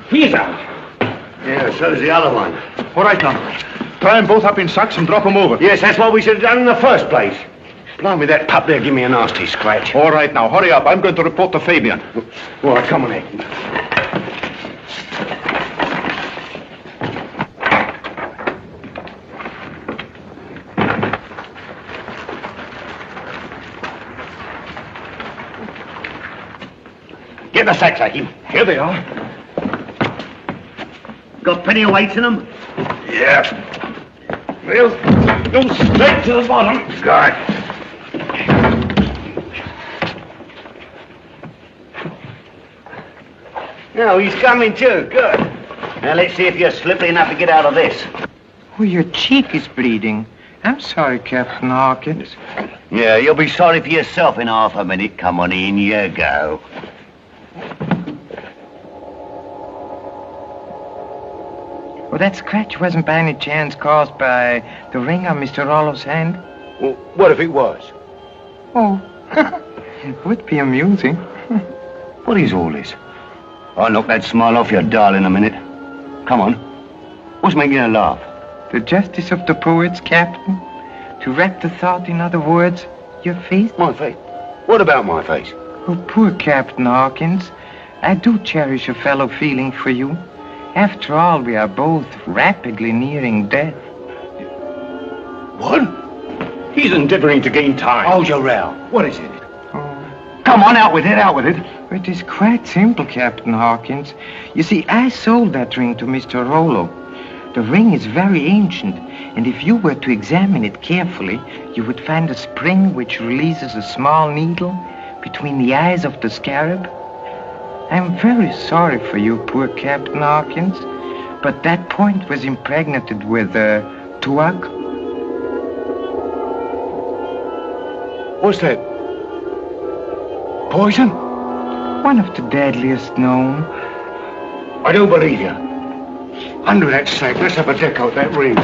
He's out. Yeah, so's the other one. All right, now. Tie them both up in sacks and drop them over. Yes, that's what we should have done in the first place. Blimey, that pup there give me a nasty scratch. All right, now, hurry up. I'm going to report to Fabian. All right, come on, Ed. Get the sacks, Zachy. Here they are. Got plenty of weights in them? Yeah. Well, go straight to the bottom. Got it. No, he's coming too. Good. Now, let's see if you're slippery enough to get out of this. Oh, your cheek is bleeding. I'm sorry, Captain Hawkins. Yeah, you'll be sorry for yourself in half a minute. Come on, in you go. Well, that scratch wasn't by any chance caused by the ring on Mr. Rollo's hand? Well, what if it was? Oh, it would be amusing. What is all this? I'll knock that smile off your doll in a minute. Come on. What's making you laugh? The justice of the poets, Captain. To wrap the thought in other words, your face. My face? What about my face? Oh, poor Captain Hawkins. I do cherish a fellow feeling for you. After all, we are both rapidly nearing death. What? He's endeavoring to gain time. Hold your row. What is it? Come on, out with it, out with it. It is quite simple, Captain Hawkins. You see, I sold that ring to Mr. Rollo. The ring is very ancient, and if you were to examine it carefully, you would find a spring which releases a small needle between the eyes of the scarab. I'm very sorry for you, poor Captain Hawkins, but that point was impregnated with, tuak. What's that? Poison? One of the deadliest known. I don't believe you. Under that sack, let's have a deck out that ring.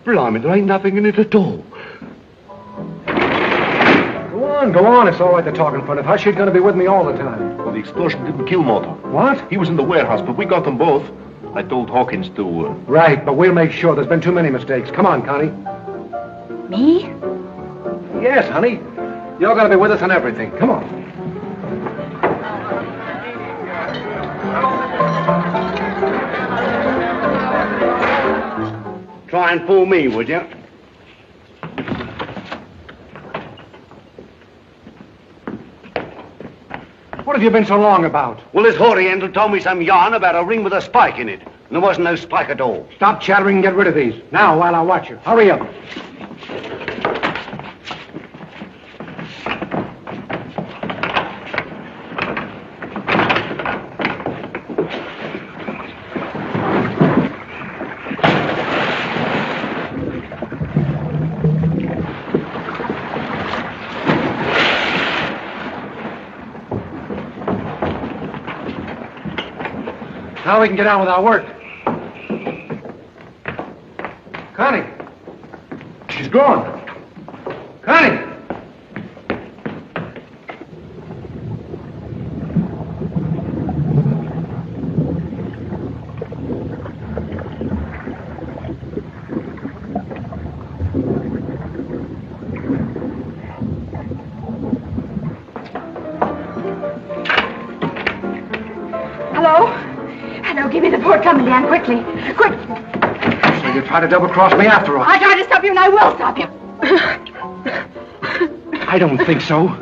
Blimey, there ain't nothing in it at all. Go on, it's all right to talk in front of her. She's going to be with me all the time. Well, the explosion didn't kill Moto. What? He was in the warehouse, but we got them both. I told Hawkins to... Right, but we'll make sure. There's been too many mistakes. Come on, Connie. Me? Yes, honey. You're going to be with us on everything. Come on. Try and fool me, would you? What have you been so long about? Well, this hoary-handle told me some yarn about a ring with a spike in it. And there wasn't no spike at all. Stop chattering and get rid of these. Now, while I watch you. Hurry up. Now we can get on with our work. Connie. She's gone. Connie. Hello? Hello, give me the port coming, Dan, quickly. Quick! So you try to double-cross me after all? I tried to stop you, and I will stop you. I don't think so.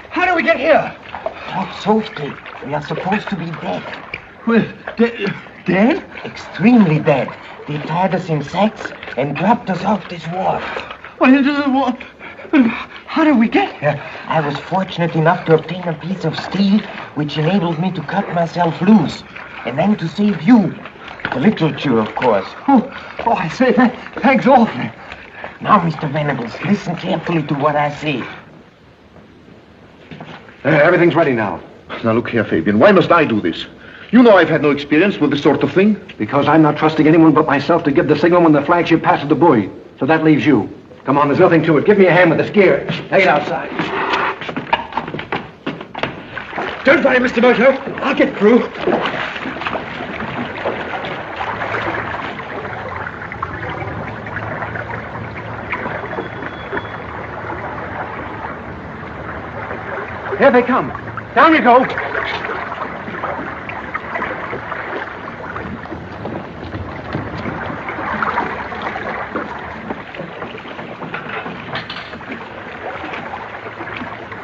How do we get here? Talk softly. We are supposed to be dead. Well, dead? Extremely dead. They tied us in sacks and dropped us off this wharf. How did we get here? I was fortunate enough to obtain a piece of steel which enabled me to cut myself loose. And then to save you. The literature, of course. Oh, I say, thanks awfully. Now, Mr. Venables, listen carefully to what I say. Everything's ready now. Now, look here, Fabian. Why must I do this? You know I've had no experience with this sort of thing. Because I'm not trusting anyone but myself to give the signal when the flagship passes the buoy. So that leaves you. Come on, there's nothing to it. Give me a hand with this gear. Take it outside. Don't worry, Mr. Moto. I'll get through. Here they come. Down you go.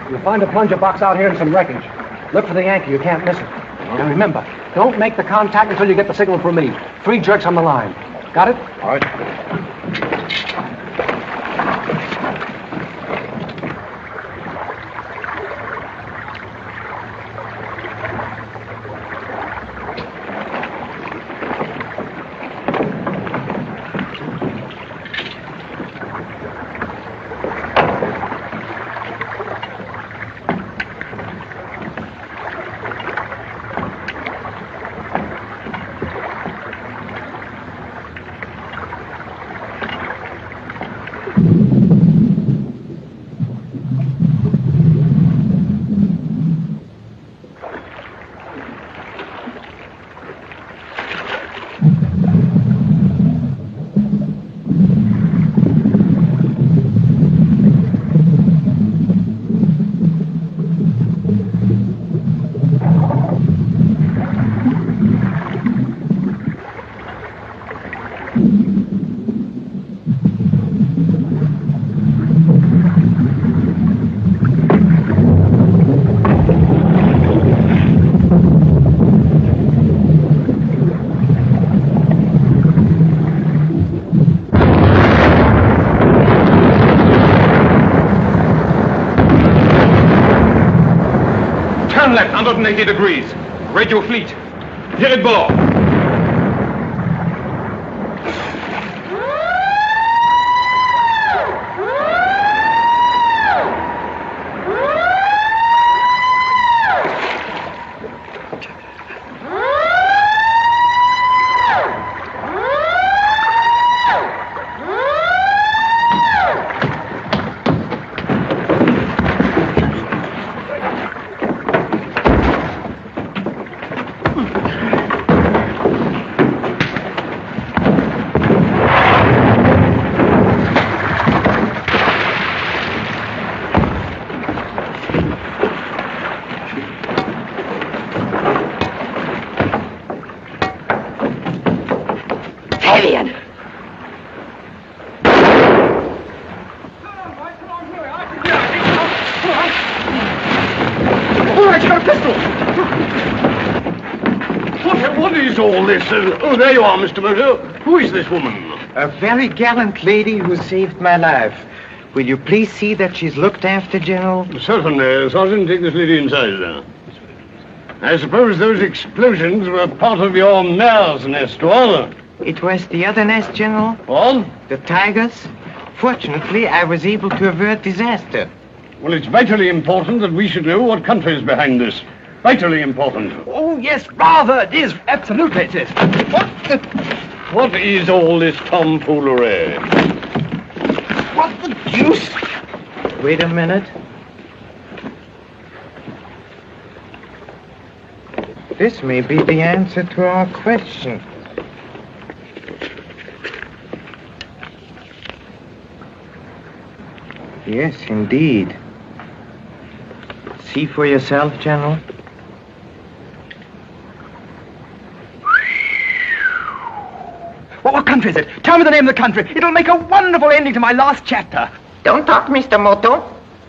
You'll find a plunger box out here and some wreckage. Look for the Yankee. You can't miss it. And remember, don't make the contact until you get the signal from me. 3 jerks on the line. Got it? All right. Turn left, 180 degrees. Radio fleet. Here it below. All this. Oh, there you are, Mr. Moto. Who is this woman? A very gallant lady who saved my life. Will you please see that she's looked after, General? Certainly. Sergeant, take this lady inside there. I suppose those explosions were part of your mare's nest, was it? Was the other nest, General. What? The tigers. Fortunately, I was able to avert disaster. Well, it's vitally important that we should know what country is behind this. Vitally important. Oh, yes, rather. It is. Absolutely it is. What is all this tomfoolery? What the deuce? Wait a minute. This may be the answer to our question. Yes, indeed. See for yourself, General. What country is it? Tell me the name of the country. It'll make a wonderful ending to my last chapter. Don't talk, Mr. Moto,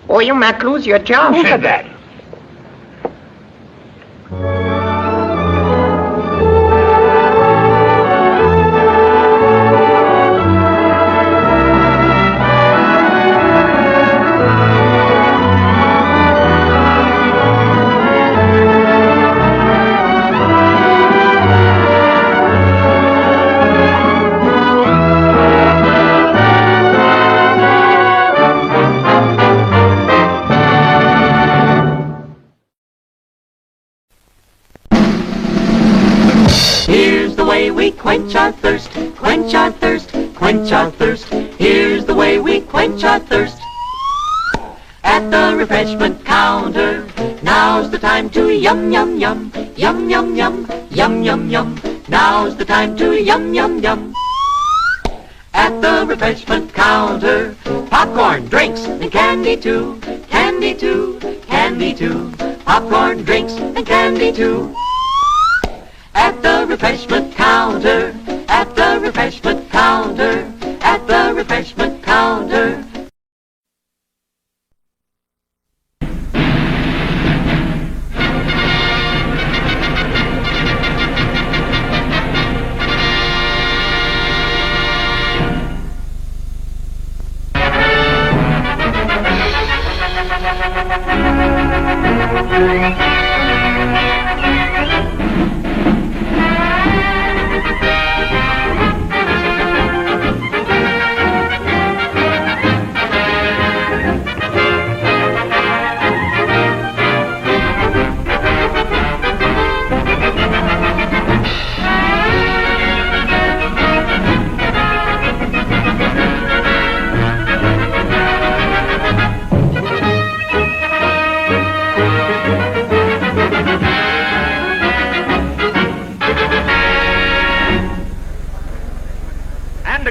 or you might lose your job. Who said that? Quench our thirst, quench our thirst, quench our thirst. Here's the way we quench our thirst. At the refreshment counter, now's the time to yum, yum, yum, yum, yum, yum, yum, yum, yum. Now's the time to yum, yum, yum. at the refreshment counter. Popcorn, drinks, and candy too. Candy too, candy too. Popcorn, drinks, and candy too. At the refreshment counter, at the refreshment counter, at the refreshment counter.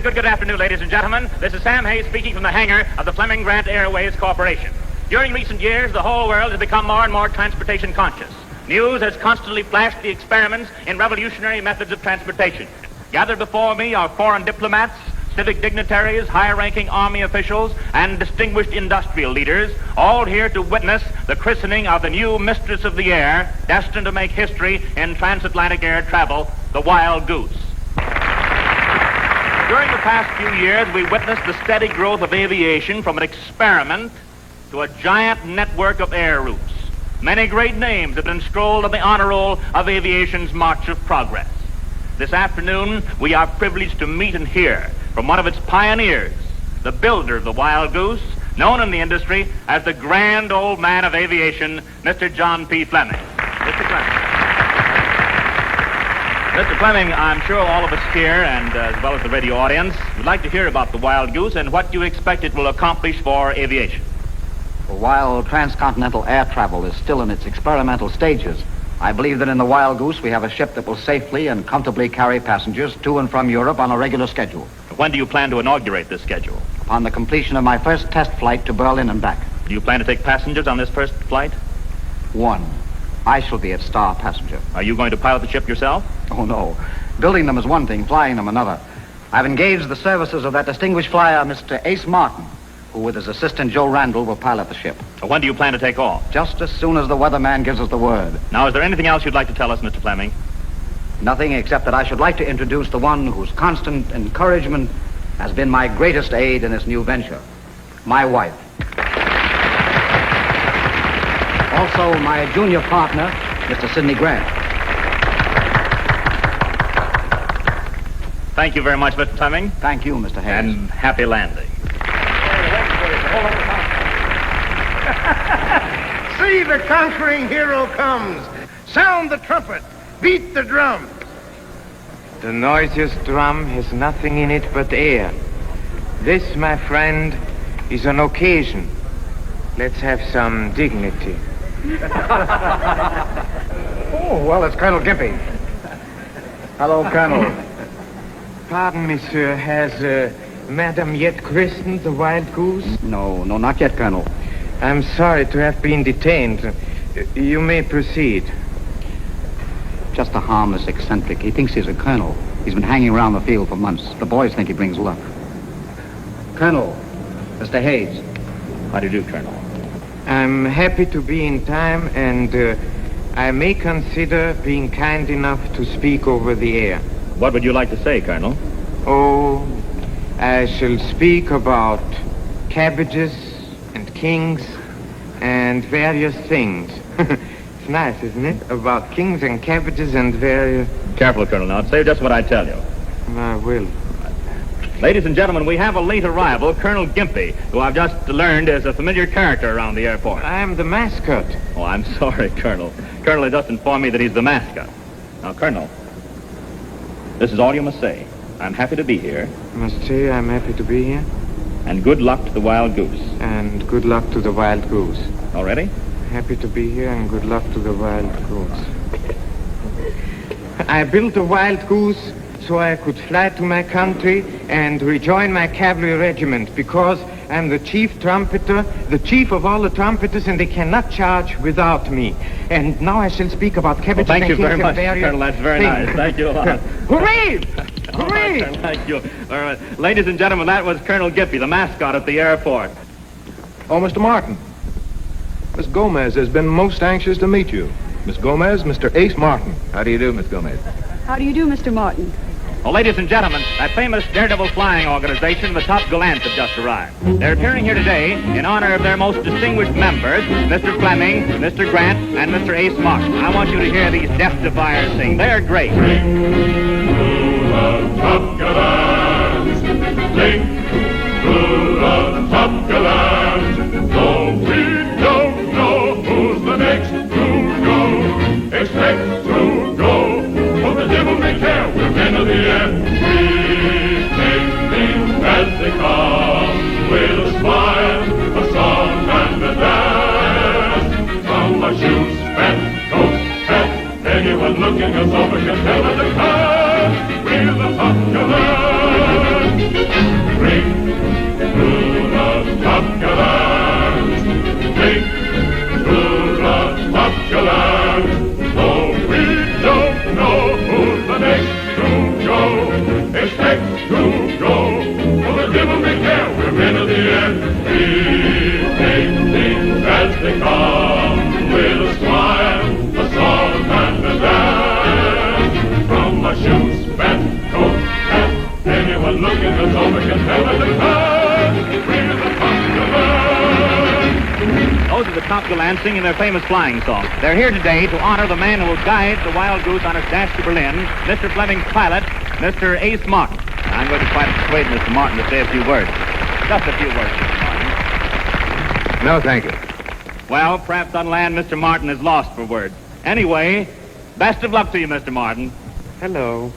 Good afternoon, ladies and gentlemen. This is Sam Hayes speaking from the hangar of the Fleming Grant Airways Corporation. During recent years, the whole world has become more and more transportation conscious. News has constantly flashed the experiments in revolutionary methods of transportation. Gathered before me are foreign diplomats, civic dignitaries, high-ranking army officials, and distinguished industrial leaders, all here to witness the christening of the new mistress of the air, destined to make history in transatlantic air travel, the Wild Goose. During the past few years, we witnessed the steady growth of aviation from an experiment to a giant network of air routes. Many great names have been scrolled on the honor roll of aviation's march of progress. This afternoon, we are privileged to meet and hear from one of its pioneers, the builder of the Wild Goose, known in the industry as the grand old man of aviation, Mr. John P. Fleming. Mr. Fleming. Mr. Fleming, I'm sure all of us here, and as well as the radio audience, would like to hear about the Wild Goose and what you expect it will accomplish for aviation. While transcontinental air travel is still in its experimental stages, I believe that in the Wild Goose we have a ship that will safely and comfortably carry passengers to and from Europe on a regular schedule. When do you plan to inaugurate this schedule? Upon the completion of my first test flight to Berlin and back. Do you plan to take passengers on this first flight? One. I shall be its star passenger. Are you going to pilot the ship yourself? Oh, no. Building them is one thing, flying them another. I've engaged the services of that distinguished flyer, Mr. Ace Martin, who with his assistant Joe Randall will pilot the ship. When do you plan to take off? Just as soon as the weatherman gives us the word. Now, is there anything else you'd like to tell us, Mr. Fleming? Nothing except that I should like to introduce the one whose constant encouragement has been my greatest aid in this new venture, my wife. Also, my junior partner, Mr. Sidney Grant. Thank you very much, Mr. Fleming. Thank you, Mr. Hayes. And happy landing. See, the conquering hero comes. Sound the trumpet. Beat the drum. The noisiest drum has nothing in it but air. This, my friend, is an occasion. Let's have some dignity. Oh, well, it's Colonel Gimpy. Hello, Colonel. Pardon me, sir. Has Madam yet christened the Wild Goose? No, not yet, Colonel. I'm sorry to have been detained. You may proceed. Just a harmless eccentric. He thinks he's a colonel. He's been hanging around the field for months. The boys think he brings luck. Colonel, Mr. Hayes. How do you do, Colonel? I'm happy to be in time, and I may consider being kind enough to speak over the air. What would you like to say, Colonel? Oh, I shall speak about cabbages and kings and various things. It's nice, isn't it? About kings and cabbages and various... Careful, Colonel, now. Say just what I tell you. I will. Ladies and gentlemen, we have a late arrival, Colonel Gimpy, who I've just learned is a familiar character around the airport. I am the mascot. Oh, I'm sorry, Colonel. Colonel has just informed me that he's the mascot. Now, Colonel, this is all you must say. I'm happy to be here. I must say I'm happy to be here. And good luck to the Wild Goose. And good luck to the Wild Goose. All ready? Happy to be here, and good luck to the Wild Goose. I built the Wild Goose so I could fly to my country and rejoin my cavalry regiment, because I'm the chief trumpeter, the chief of all the trumpeters, and they cannot charge without me. And now I shall speak about cabbages Thank and you very kings much, and various Colonel. That's very things. nice. Thank you a lot. Hooray! Hooray! Thank you. All right. Ladies and gentlemen, that was Colonel Gippy, the mascot at the airport. Oh, Mr. Martin. Miss Gomez has been most anxious to meet you. Miss Gomez, Mr. Ace Martin. How do you do, Miss Gomez? How do you do, Mr. Martin? Well, ladies and gentlemen, that famous daredevil flying organization, the Top Gallants, have just arrived. They're appearing here today in honor of their most distinguished members, Mr. Fleming, Mr. Grant, and Mr. Ace Martin. I want you to hear these death defiers sing. They're great. Top Gallants, sing to the Top Gallants. Though we don't know who's the next to go, expect to go. For the devil may care, we're men of the air. We sing things as they come, with a smile, a song, and a dance. From our shoes, fat, coat, hat, anyone looking us over can tell at a glance. We're the Top Gallants. Ring to the Top Gallants. Ring to the Top Gallants. Though we don't know who's the next to go, expect to go. For the devil may care, we're men of the air. We take things as they come, with a smile, a song, and a dance. From our shoes, fat, coat, hat, anyone looking us over can tell at a glance. We're the Top Gallants. Those are the Top Gallants singing their famous flying song. They're here today to honor the man who will guide the Wild Goose on its dash to Berlin, Mr. Fleming's pilot, Mr. Ace Martin. I'm going to try to persuade Mr. Martin to say a few words. Just a few words, Mr. Martin. No, thank you. Well, perhaps on land, Mr. Martin is lost for words. Anyway, best of luck to you, Mr. Martin. Hello.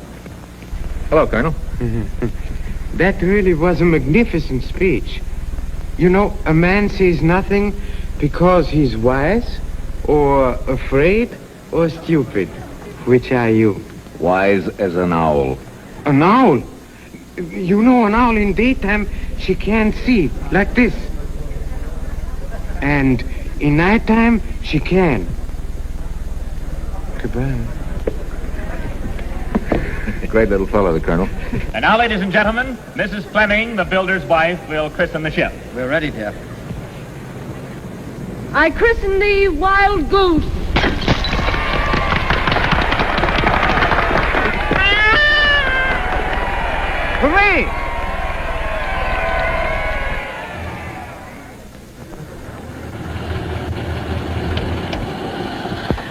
Hello, Colonel. That really was a magnificent speech. You know, a man says nothing because he's wise, or afraid, or stupid. Which are you? Wise as an owl. An owl? You know, an owl in daytime, she can't see, like this. And in nighttime, she can. Goodbye. Great little fellow, the Colonel. And now, ladies and gentlemen, Mrs. Fleming, the builder's wife, will christen the ship. We're ready, dear. I christen thee Wild Goose. Hooray!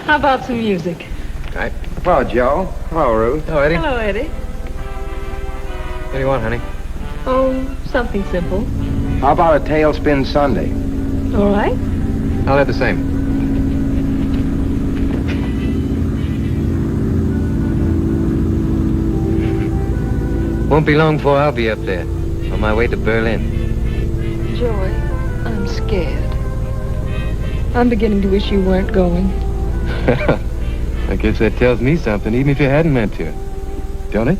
How about some music? Right. Hello, Joe. Hello, Ruth. Hello, Eddie. Hello, Eddie. What do you want, honey? Oh, something simple. How about a Tailspin Sunday? All right. I'll have the same. Won't be long before I'll be up there, on my way to Berlin. Joy, I'm scared. I'm beginning to wish you weren't going. I guess that tells me something, even if you hadn't meant to. Don't it?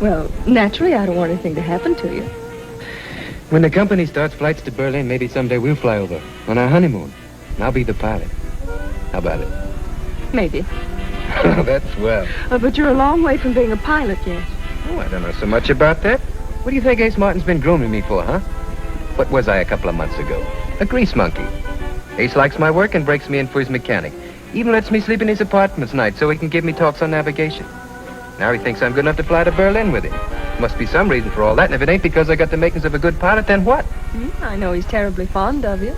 Well, naturally, I don't want anything to happen to you. When the company starts flights to Berlin, maybe someday we'll fly over on our honeymoon. And I'll be the pilot. How about it? Maybe. That's swell. But you're a long way from being a pilot yet. Oh, I don't know so much about that. What do you think Ace Martin's been grooming me for, huh? What was I a couple of months ago? A grease monkey. Ace likes my work and breaks me in for his mechanic. Even lets me sleep in his apartments nights so he can give me talks on navigation. Now he thinks I'm good enough to fly to Berlin with him. Must be some reason for all that, and if it ain't because I got the makings of a good pilot, then what? I know he's terribly fond of you.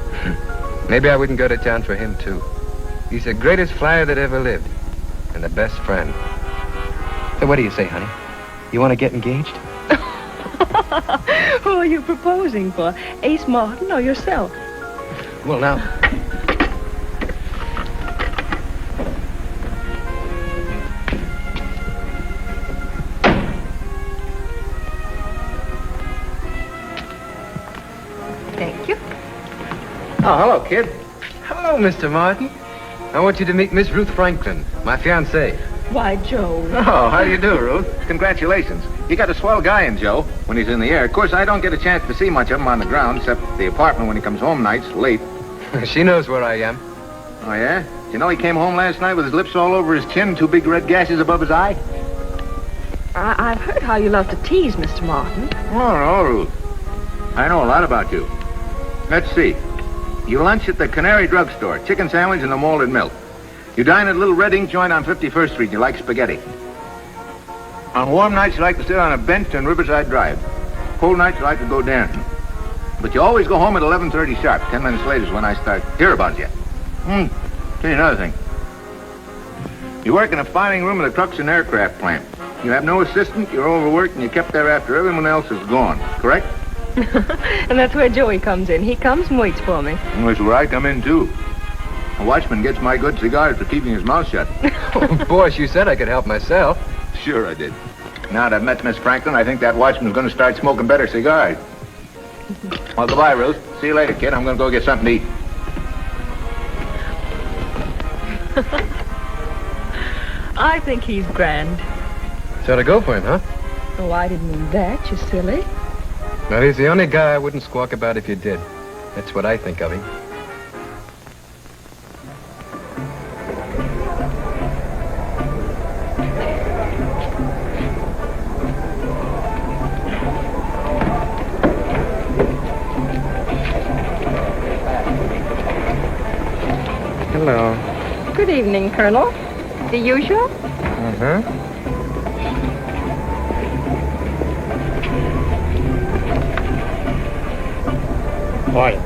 Maybe I wouldn't go to town for him, too. He's the greatest flyer that ever lived, and the best friend. So what do you say, honey? You want to get engaged? Who are you proposing for? Ace Martin or yourself? Well, now... Thank you. Oh, hello, kid. Hello, Mr. Martin. I want you to meet Miss Ruth Franklin, my fiancée. Why, Joe. Oh, how do you do, Ruth? Congratulations. You got a swell guy in Joe when he's in the air. Of course, I don't get a chance to see much of him on the ground, except the apartment when he comes home nights late. She knows where I am. Oh, yeah? You know he came home last night with his lips all over his chin, 2 big red gashes above his eye? I've heard how you love to tease, Mr. Martin. Oh, no, Ruth. I know a lot about you. Let's see. You lunch at the Canary Drugstore, chicken sandwich and a malted milk. You dine at a little red ink joint on 51st Street. You like spaghetti. On warm nights, you like to sit on a bench on Riverside Drive. Cold nights, you like to go dancing. But you always go home at 11:30 sharp. 10 minutes later is when I start to hear about you. Tell you another thing. You work in a filing room at the trucks and aircraft plant. You have no assistant, you're overworked, and you're kept there after everyone else is gone. Correct? And that's where Joey comes in. He comes and waits for me. That's where I come in, too. A watchman gets my good cigars for keeping his mouth shut. Oh, boss, you said I could help myself. Sure I did. Now that I've met Miss Franklin, I think that watchman's going to start smoking better cigars. Well, goodbye, Ruth. See you later, kid. I'm going to go get something to eat. I think he's grand. So to go for him, huh? Oh, I didn't mean that, you silly. Well, he's the only guy I wouldn't squawk about if you did. That's what I think of him. Hello. Good evening, Colonel. The usual? Uh-huh. Quiet.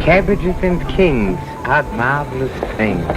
Cabbages and kings are marvelous things.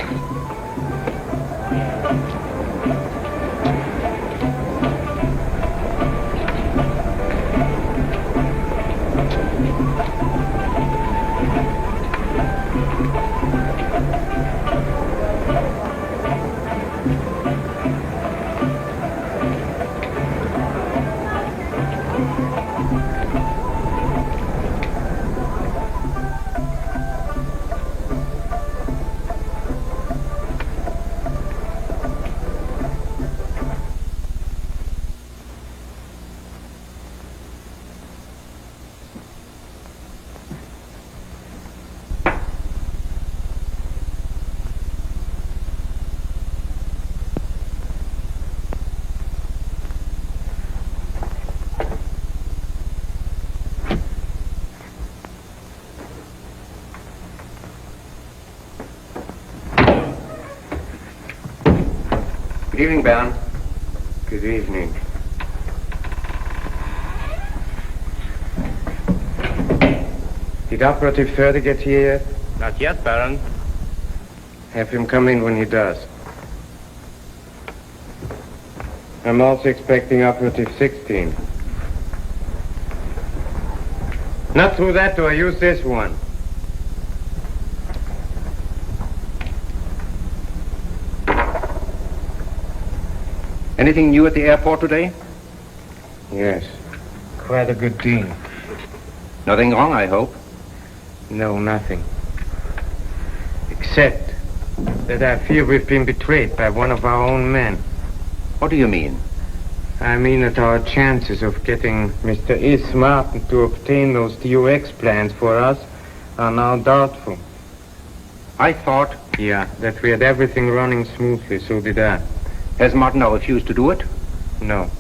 Good evening, Baron. Good evening. Did Operative 30 get here yet? Not yet, Baron. Have him come in when he does. I'm also expecting Operative 16. Not through that door, use this one. Anything new at the airport today? Yes, quite a good deal. Nothing wrong, I hope. No, nothing. Except that I fear we've been betrayed by one of our own men. What do you mean? I mean that our chances of getting Mr. S. Martin to obtain those DOX plans for us are now doubtful. I thought... Yeah, that we had everything running smoothly, so did I. Has Martin now refused to do it? No.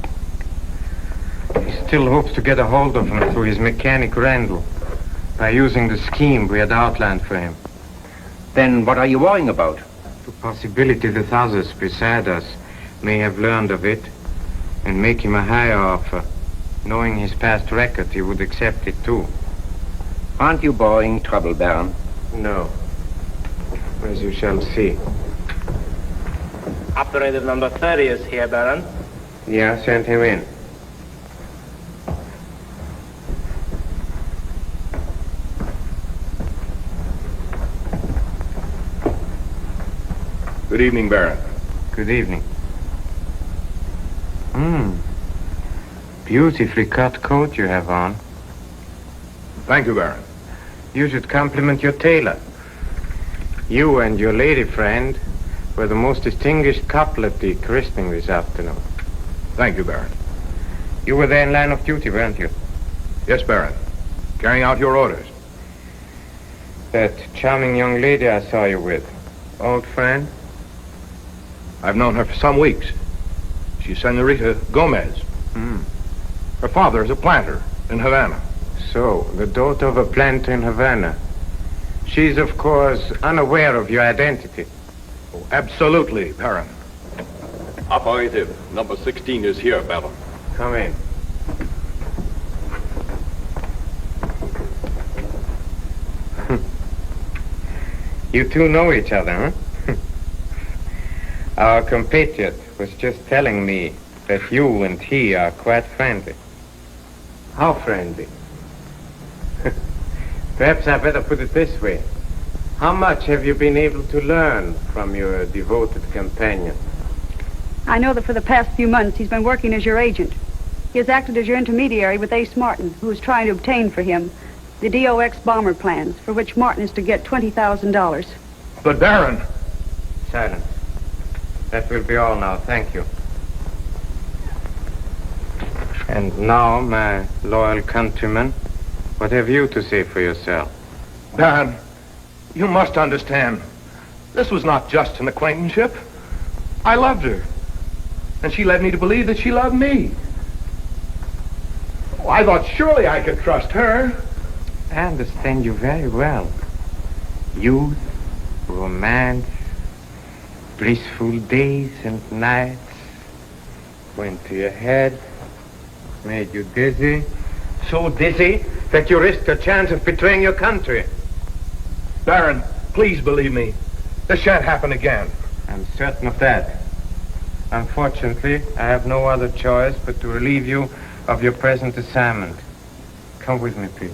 He still hopes to get a hold of him through his mechanic Randall by using the scheme we had outlined for him. Then what are you worrying about? The possibility that others beside us may have learned of it and make him a higher offer. Knowing his past record, he would accept it too. Aren't you borrowing trouble, Baron? No. As you shall see. Operator number 30 is here, Baron. Yeah, send him in. Good evening, Baron. Good evening. Beautifully cut coat you have on. Thank you, Baron. You should compliment your tailor. You and your lady friend were the most distinguished couple at the christening this afternoon. Thank you, Baron. You were there in line of duty, weren't you? Yes, Baron. Carrying out your orders. That charming young lady I saw you with. Old friend? I've known her for some weeks. She's Senorita Gomez. Her father is a planter in Havana. So, the daughter of a planter in Havana. She's, of course, unaware of your identity. Oh, absolutely, Baron. Affirmative. Number 16 is here, Baron. Come in. You two know each other, huh? Our compatriot was just telling me that you and he are quite friendly. How friendly? Perhaps I better put it this way. How much have you been able to learn from your devoted companion? I know that for the past few months he's been working as your agent. He has acted as your intermediary with Ace Martin, who is trying to obtain for him the DOX bomber plans, for which Martin is to get $20,000. But Baron... Silence. That will be all now, thank you. And now, my loyal countrymen, what have you to say for yourself? Baron, you must understand. This was not just an acquaintanceship. I loved her. And she led me to believe that she loved me. Oh, I thought surely I could trust her. I understand you very well. Youth, romance, blissful days and nights went to your head, made you dizzy, so dizzy that you risked a chance of betraying your country. Baron, please believe me. This shan't happen again. I'm certain of that. Unfortunately, I have no other choice but to relieve you of your present assignment. Come with me, please.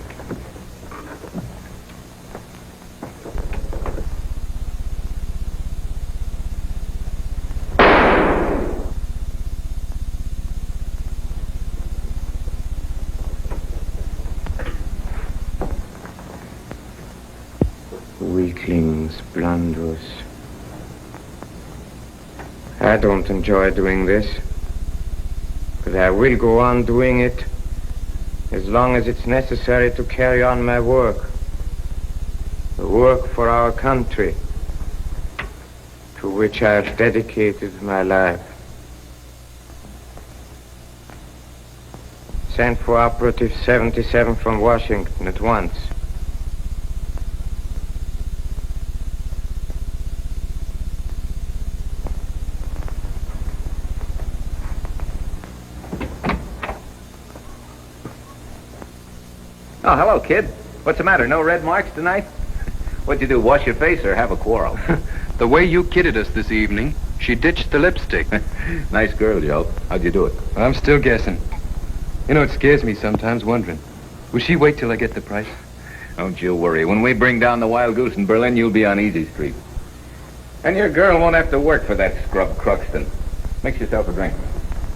Weaklings, blunders. I don't enjoy doing this, but I will go on doing it as long as it's necessary to carry on my work. The work for our country, to which I have dedicated my life. Send for Operative 77 from Washington at once. Oh, hello, kid. What's the matter? No red marks tonight? What'd you do, wash your face or have a quarrel? The way you kidded us this evening, she ditched the lipstick. Nice girl, Joe. How'd you do it? I'm still guessing. You know, it scares me sometimes, wondering. Will she wait till I get the price? Don't you worry. When we bring down the Wild Goose in Berlin, you'll be on Easy Street. And your girl won't have to work for that scrub Cruxton. Mix yourself a drink.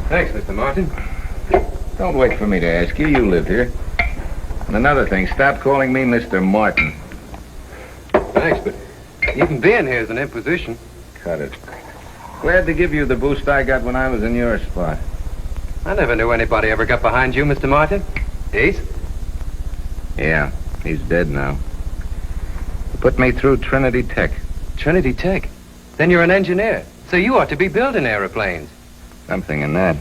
Thanks, Mr. Martin. Don't wait for me to ask you. You live here. And another thing, stop calling me Mr. Martin. Thanks, but even being here is an imposition. Cut it. Glad to give you the boost I got when I was in your spot. I never knew anybody ever got behind you, Mr. Martin. Ace? Yeah, he's dead now. He put me through Trinity Tech. Trinity Tech? Then you're an engineer, so you ought to be building airplanes. Something in that.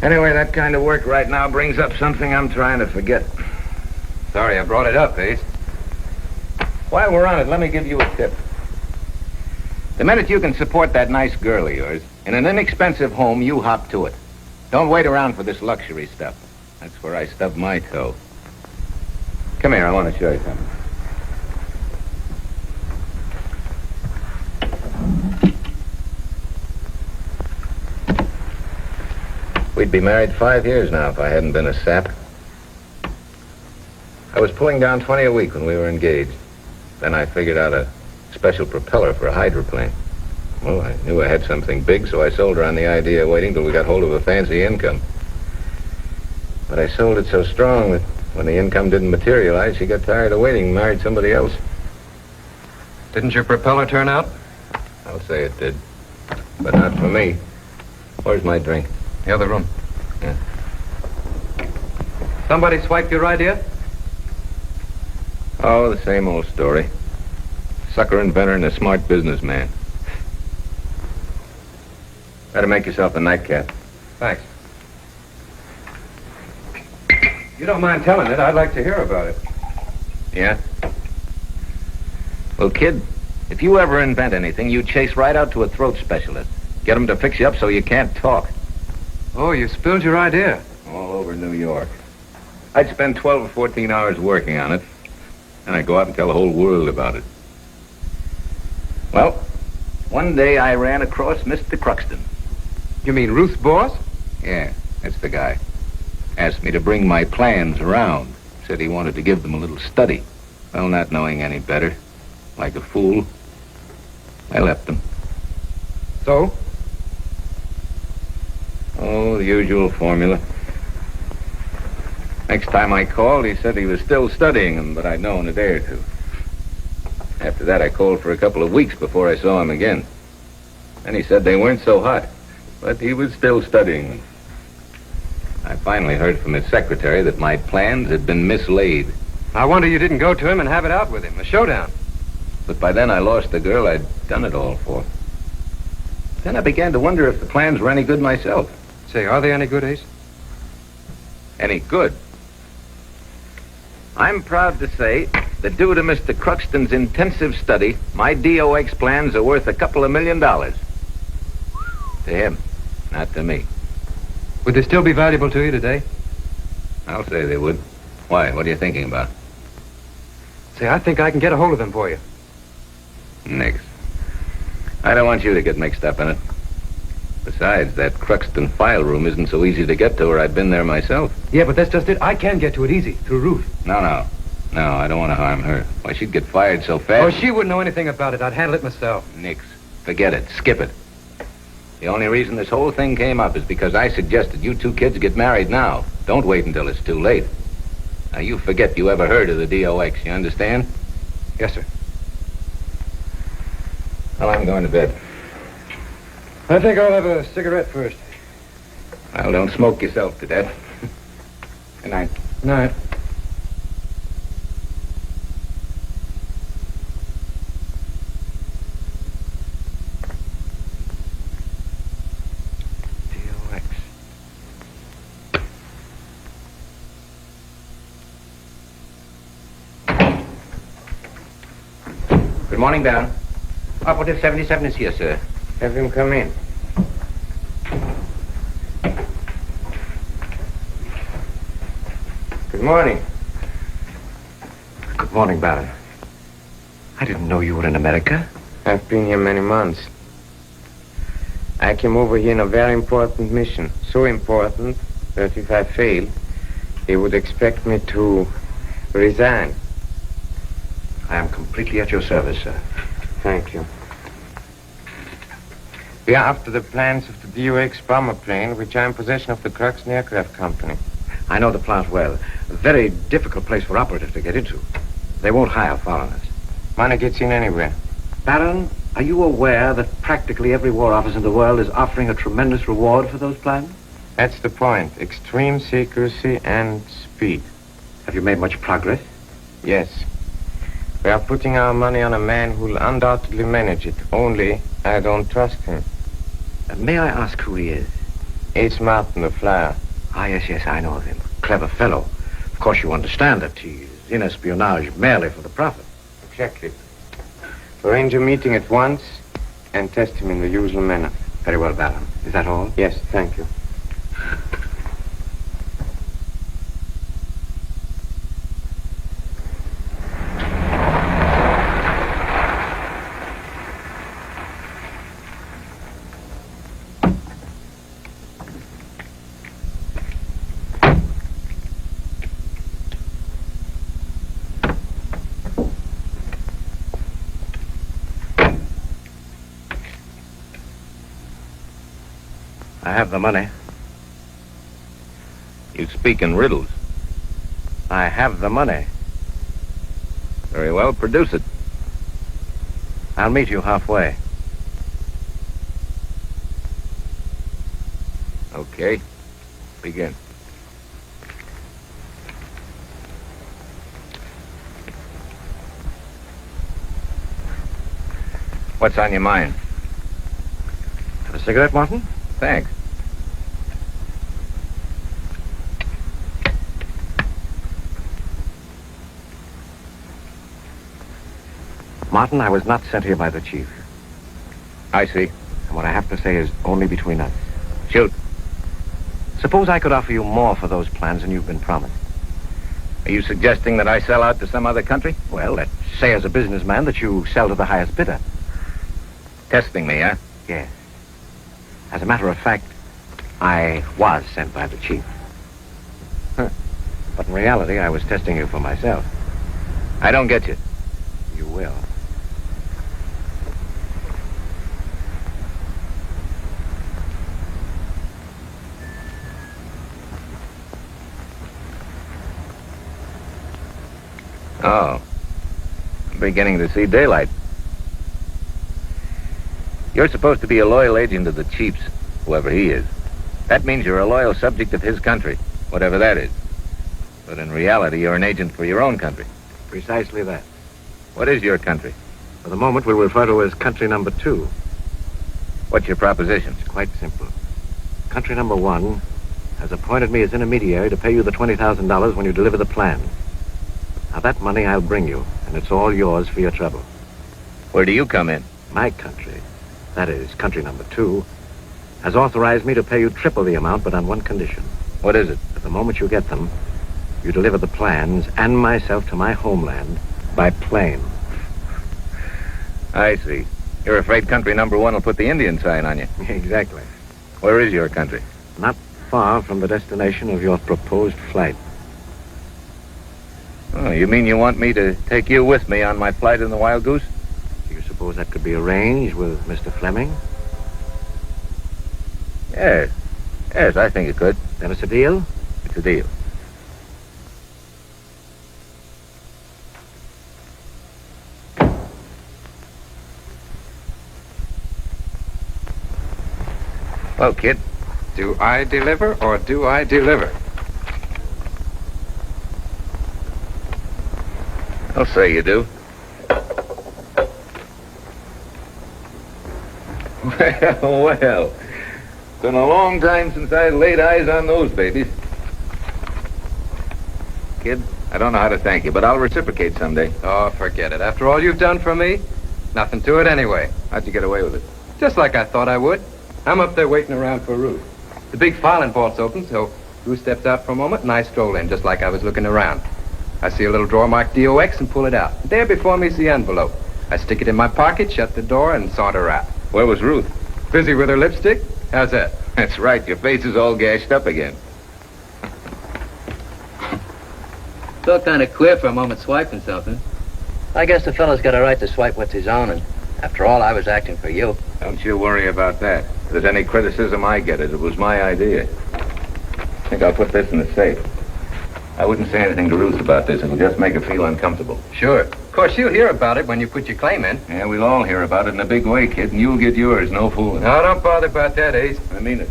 Anyway, that kind of work right now brings up something I'm trying to forget. Sorry I brought it up, Ace. While we're on it, let me give you a tip. The minute you can support that nice girl of yours in an inexpensive home, you hop to it. Don't wait around for this luxury stuff. That's where I stub my toe. Come here, I want to show you something. We'd be married 5 years now if I hadn't been a sap. I was pulling down 20 a week when we were engaged. Then I figured out a special propeller for a hydroplane. Well, I knew I had something big, so I sold her on the idea of waiting till we got hold of a fancy income. But I sold it so strong that when the income didn't materialize, she got tired of waiting and married somebody else. Didn't your propeller turn out? I'll say it did. But not for me. Where's my drink? The other room. Yeah. Somebody swipe your idea? Oh, the same old story. Sucker inventor and a smart businessman. Better make yourself a nightcap. Thanks. You don't mind telling it, I'd like to hear about it. Yeah? Well, kid, if you ever invent anything, you chase right out to a throat specialist. Get him to fix you up so you can't talk. Oh, you spilled your idea. All over New York. I'd spend 12 or 14 hours working on it, and I'd go out and tell the whole world about it. Well, one day I ran across Mr. Cruxton. You mean Ruth's boss? Yeah, that's the guy. Asked me to bring my plans around. Said he wanted to give them a little study. Well, not knowing any better, like a fool, I left them. So? Oh, the usual formula. Next time I called, he said he was still studying them, but I'd know in a day or two. After that, I called for a couple of weeks before I saw him again. Then he said they weren't so hot, but he was still studying them. I finally heard from his secretary that my plans had been mislaid. I wonder you didn't go to him and have it out with him, a showdown. But by then I lost the girl I'd done it all for. Then I began to wonder if the plans were any good myself. Say, are they any good, Ace? Any good? I'm proud to say that due to Mr. Cruxton's intensive study, my DOX plans are worth a couple of $1 million. To him, not to me. Would they still be valuable to you today? I'll say they would. Why? What are you thinking about? Say, I think I can get a hold of them for you. Nix. I don't want you to get mixed up in it. Besides, that Cruxton file room isn't so easy to get to, or I'd been there myself. Yeah, but that's just it. I can get to it easy, through Ruth. No, I don't want to harm her. Why, she'd get fired so fast. Oh, she wouldn't know anything about it. I'd handle it myself. Nix. Forget it. Skip it. The only reason this whole thing came up is because I suggested you two kids get married now. Don't wait until it's too late. Now, you forget you ever heard of the DOX, you understand? Yes, sir. Well, I'm going to bed. I think I'll have a cigarette first. Well, don't smoke yourself to death. Good night. Night. DOX. Good morning, Baron. Operative 77 is here, sir. Have him come in. Good morning. Good morning, Baron. I didn't know you were in America. I've been here many months. I came over here on a very important mission. So important that if I fail, they would expect me to resign. I am completely at your service, sir. Thank you. We are after the plans of the DOX bomber plane, which are in possession of the Cruxton Aircraft Company. I know the plant well. A very difficult place for operatives to get into. They won't hire foreigners. Money gets in anywhere. Baron, are you aware that practically every war office in the world is offering a tremendous reward for those plans? That's the point. Extreme secrecy and speed. Have you made much progress? Yes. We are putting our money on a man who'll undoubtedly manage it. Only, I don't trust him. May I ask who he is? Ace Martin, the flyer. Ah, yes, I know of him. Clever fellow. Of course, you understand that he's in espionage merely for the profit. Exactly. Arrange a meeting at once and test him in the usual manner. Very well, Baron. Is that all? Yes, thank you. I have the money. You speak in riddles. I have the money. Very well, produce it. I'll meet you halfway. Okay. Begin. What's on your mind? Have a cigarette, Martin? Thanks. Martin, I was not sent here by the chief. I see. And what I have to say is only between us. Shoot. Suppose I could offer you more for those plans than you've been promised. Are you suggesting that I sell out to some other country? Well, let's say as a businessman that you sell to the highest bidder. Testing me, huh? Yes. As a matter of fact, I was sent by the chief. But in reality, I was testing you for myself. I don't get you. You will. Oh. I'm beginning to see daylight. You're supposed to be a loyal agent of the chief's, whoever he is. That means you're a loyal subject of his country, whatever that is. But in reality, you're an agent for your own country. Precisely that. What is your country? For the moment, we'll refer to as country number 2. What's your proposition? It's quite simple. Country number 1 has appointed me as intermediary to pay you the $20,000 when you deliver the plans. Now, that money I'll bring you, and it's all yours for your trouble. Where do you come in? My country, that is, country number 2, has authorized me to pay you triple the amount, but on one condition. What is it? At the moment you get them, you deliver the plans and myself to my homeland by plane. I see. You're afraid country number 1 will put the Indian sign on you. Exactly. Where is your country? Not far from the destination of your proposed flight. Oh, you mean you want me to take you with me on my flight in the Wild Goose? Do you suppose that could be arranged with Mr. Fleming? Yes. Yes, I think it could. Then it's a deal? It's a deal. Well, kid. Do I deliver or do I deliver? I'll say you do. Well. Been a long time since I laid eyes on those babies. Kid, I don't know how to thank you, but I'll reciprocate someday. Oh, forget it. After all you've done for me, nothing to it anyway. How'd you get away with it? Just like I thought I would. I'm up there waiting around for Ruth. The big filing vault's open, so Ruth steps out for a moment, and I stroll in just like I was looking around. I see a little drawer marked DOX and pull it out. There before me is the envelope. I stick it in my pocket, shut the door, and saunter out. Where was Ruth? Busy with her lipstick? How's that? That's right. Your face is all gashed up again. Felt kind of queer for a moment swiping something. I guess the fellow's got a right to swipe what's his own, and after all, I was acting for you. Don't you worry about that. If there's any criticism, I get it. It was my idea. I think I'll put this in the safe. I wouldn't say anything to Ruth about this. It'll just make her feel uncomfortable. Sure. Of course, you'll hear about it when you put your claim in. Yeah, we'll all hear about it in a big way, kid, and you'll get yours. No fooling. No, don't bother about that, Ace. I mean it.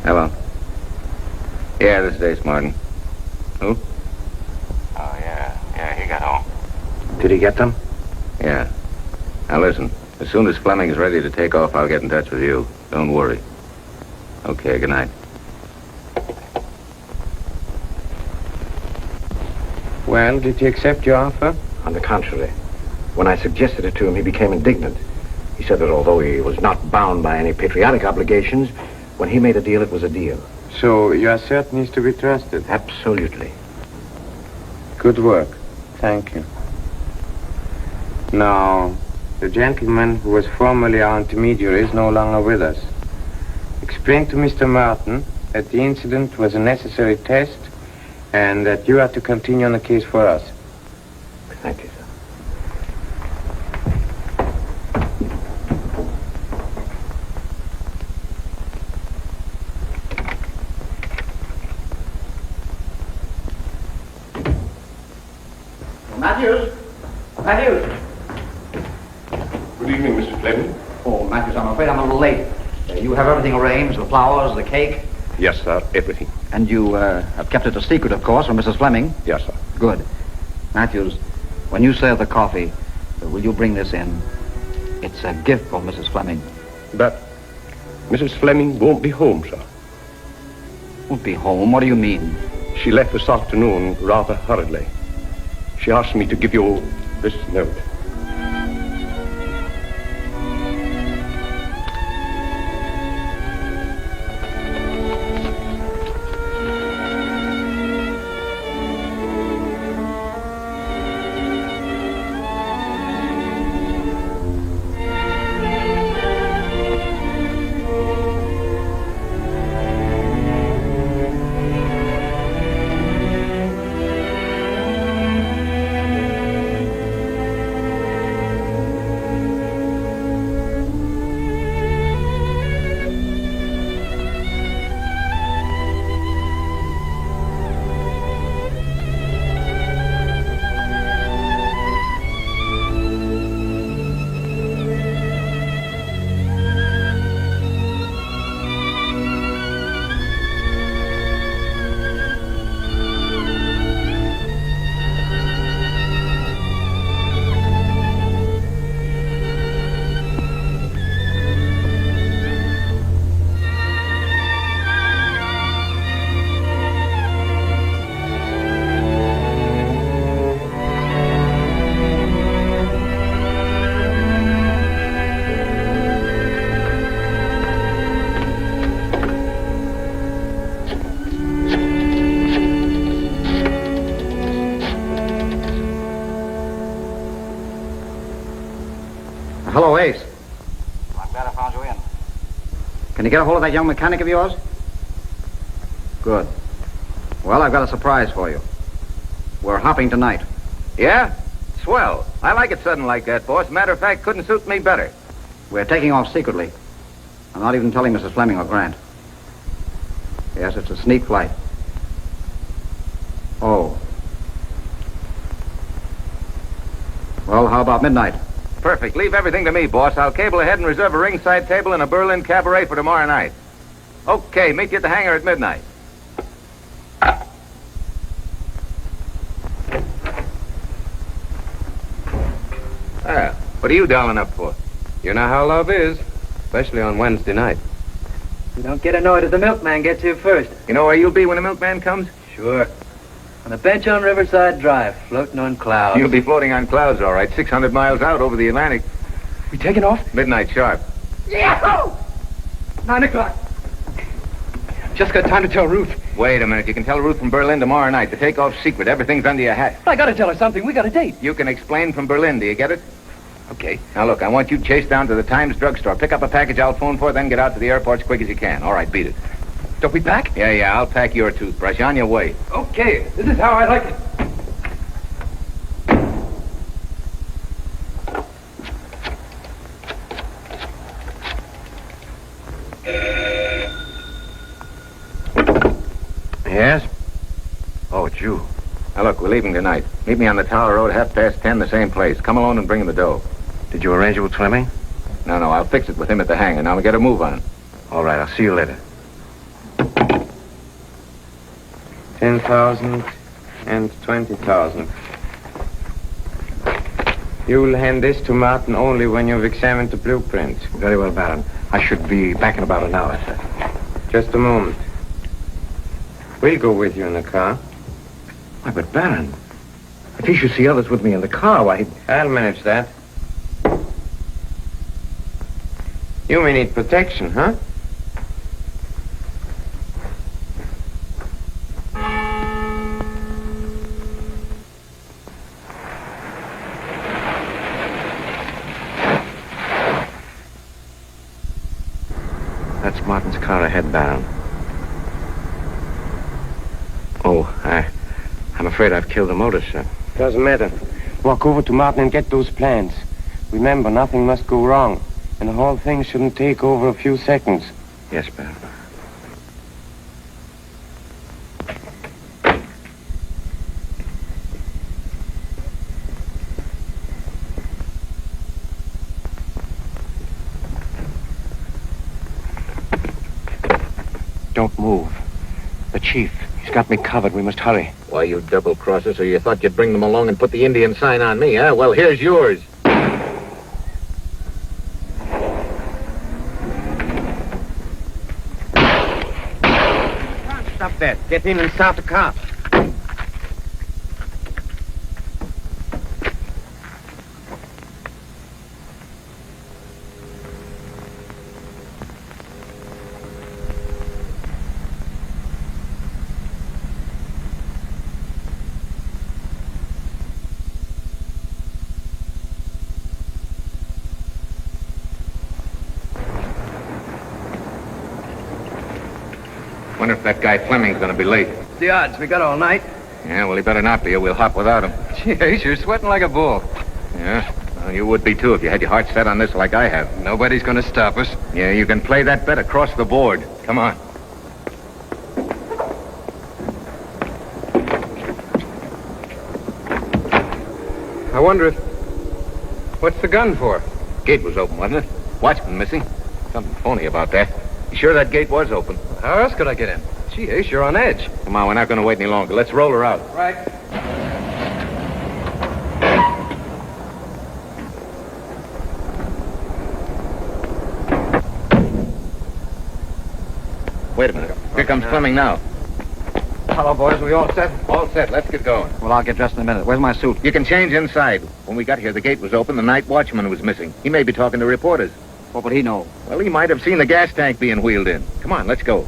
Hello. Yeah, this is Ace Martin. Who? Oh, yeah, he got home. Did he get them? Yeah. Now listen, as soon as Fleming is ready to take off, I'll get in touch with you. Don't worry. Okay, good night. Well, did he accept your offer? On the contrary. When I suggested it to him, he became indignant. He said that although he was not bound by any patriotic obligations, when he made a deal, it was a deal. So you are certain he's to be trusted? Absolutely. Good work. Thank you. Now, the gentleman who was formerly our intermediary is no longer with us. Explain to Mr. Martin that the incident was a necessary test and that you are to continue on the case for us. Matthews? Matthews? Good evening, Mr. Fleming. Oh, Matthews, I'm afraid I'm a little late. You have everything arranged, the flowers, the cake? Yes, sir, everything. And you have kept it a secret, of course, from Mrs. Fleming? Yes, sir. Good. Matthews, when you serve the coffee, will you bring this in? It's a gift for Mrs. Fleming. But Mrs. Fleming won't be home, sir. Won't be home? What do you mean? She left this afternoon rather hurriedly. She asked me to give you this note. Hello, Ace. I'm glad I found you in. Can you get a hold of that young mechanic of yours? Good. Well, I've got a surprise for you. We're hopping tonight. Yeah? Swell. I like it sudden like that, boss. Matter of fact, couldn't suit me better. We're taking off secretly. I'm not even telling Mrs. Fleming or Grant. Yes, it's a sneak flight. Oh. Well, how about midnight? Perfect. Leave everything to me, boss. I'll cable ahead and reserve a ringside table in a Berlin cabaret for tomorrow night. Okay, meet you at the hangar at midnight. Ah, what are you dialing up for? You know how love is, especially on Wednesday night. You don't get annoyed if the milkman gets here first. You know where you'll be when the milkman comes? Sure. On a bench on Riverside Drive, floating on clouds. You'll be floating on clouds, all right, 600 miles out over the Atlantic. We taking off? Midnight sharp. Yahoo! 9 o'clock. Just got time to tell Ruth. Wait a minute. You can tell Ruth from Berlin tomorrow night. The takeoff's secret. Everything's under your hat. I gotta tell her something. We got a date. You can explain from Berlin. Do you get it? Okay. Now, look, I want you to chase down to the Times drugstore. Pick up a package I'll phone for, then get out to the airport as quick as you can. All right, beat it. Don't we pack? Yeah, I'll pack your toothbrush. On your way. Okay. This is how I like it. Yes? Oh, it's you. Now, look, we're leaving tonight. Meet me on the Tower Road, 10:30, the same place. Come alone and bring him the dough. Did you arrange it with Fleming? No, I'll fix it with him at the hangar. Now we get a move on. All right, I'll see you later. 10,000 and 20,000. You'll hand this to Martin only when you've examined the blueprint. Very well, Baron. I should be back in about an hour, sir. Just a moment. We'll go with you in the car. Why, but Baron, if he should see others with me in the car, why... I'll manage that. You may need protection, huh? That's Martin's car ahead, Baron. Oh, I'm afraid I've killed the motor, sir. Doesn't matter. Walk over to Martin and get those plans. Remember, nothing must go wrong. And the whole thing shouldn't take over a few seconds. Yes, Baron. don't move. The chief, he's got me covered. We must hurry. Why, you double-crosser, so you thought you'd bring them along and put the Indian sign on me, huh? Well, here's yours. Stop that. Get in and start the car. Wonder if that guy Fleming's gonna be late. The odds. We got all night. Yeah, well, he better not be, or we'll hop without him. Jeez, you're sweating like a bull. Yeah? Well, you would be, too, if you had your heart set on this like I have. Nobody's going to stop us. Yeah, you can play that bet across the board. Come on. I wonder if... What's the gun for? Gate was open, wasn't it? Watchman missing. Something phony about that. You sure that gate was open? How else could I get in? Gee, Ace, you're on edge. Come on, we're not going to wait any longer. Let's roll her out. Right. Wait a minute. Here comes Fleming now. Hello, boys. We all set? All set. Let's get going. Well, I'll get dressed in a minute. Where's my suit? You can change inside. When we got here, the gate was open. The night watchman was missing. He may be talking to reporters. What would he know? Well, he might have seen the gas tank being wheeled in. Come on, let's go.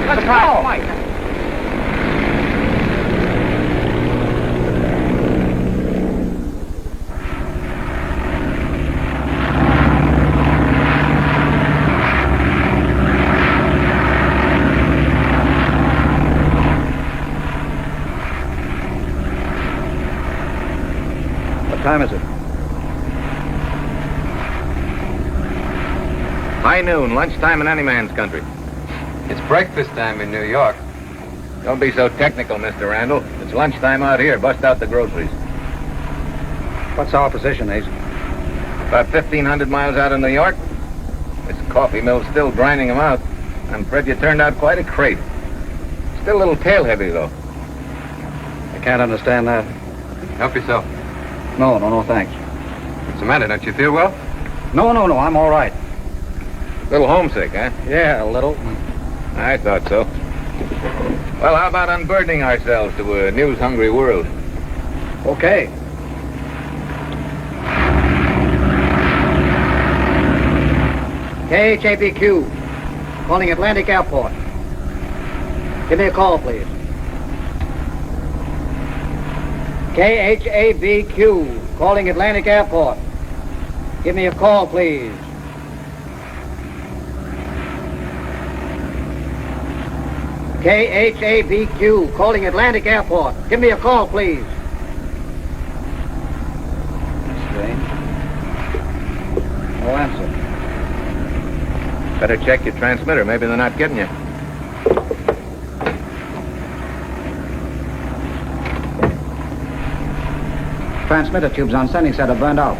Let's go. What time is it? High noon, lunchtime in any man's country. It's breakfast time in New York. Don't be so technical, Mr. Randall. It's lunchtime out here. Bust out the groceries. What's our position, Ace? About 1,500 miles out of New York. This coffee mill's still grinding them out. I'm afraid you turned out quite a crate. Still a little tail-heavy, though. I can't understand that. Help yourself. No, thanks. What's the matter? Don't you feel well? No, I'm all right. A little homesick, huh? Yeah, a little. I thought so. Well, how about unburdening ourselves to a news-hungry world? Okay. KHABQ, calling Atlantic Airport. Give me a call, please. KHABQ, calling Atlantic Airport. Give me a call, please. KHABQ, calling Atlantic Airport. Give me a call, please. Strange. No answer. Better check your transmitter. Maybe they're not getting you. Transmitter tubes on sending set are burned out.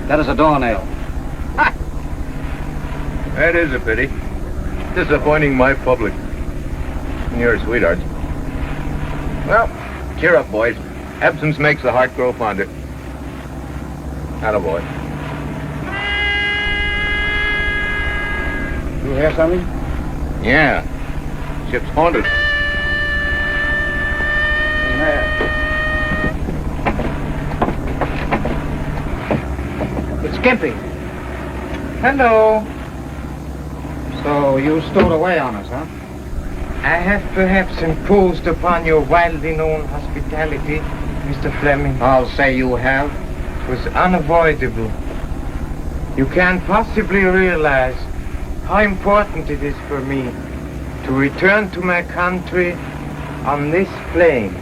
That is a doornail. Ha! That is a pity. Disappointing my public. And your sweethearts. Well, cheer up, boys. Absence makes the heart grow fonder. Attaboy. You hear something? Yeah. Ship's haunted. It's Skimpy. Hello. So you stowed away on us, huh? I have perhaps imposed upon your widely known hospitality, Mr. Fleming. I'll say you have. It was unavoidable. You can't possibly realize how important it is for me to return to my country on this plane.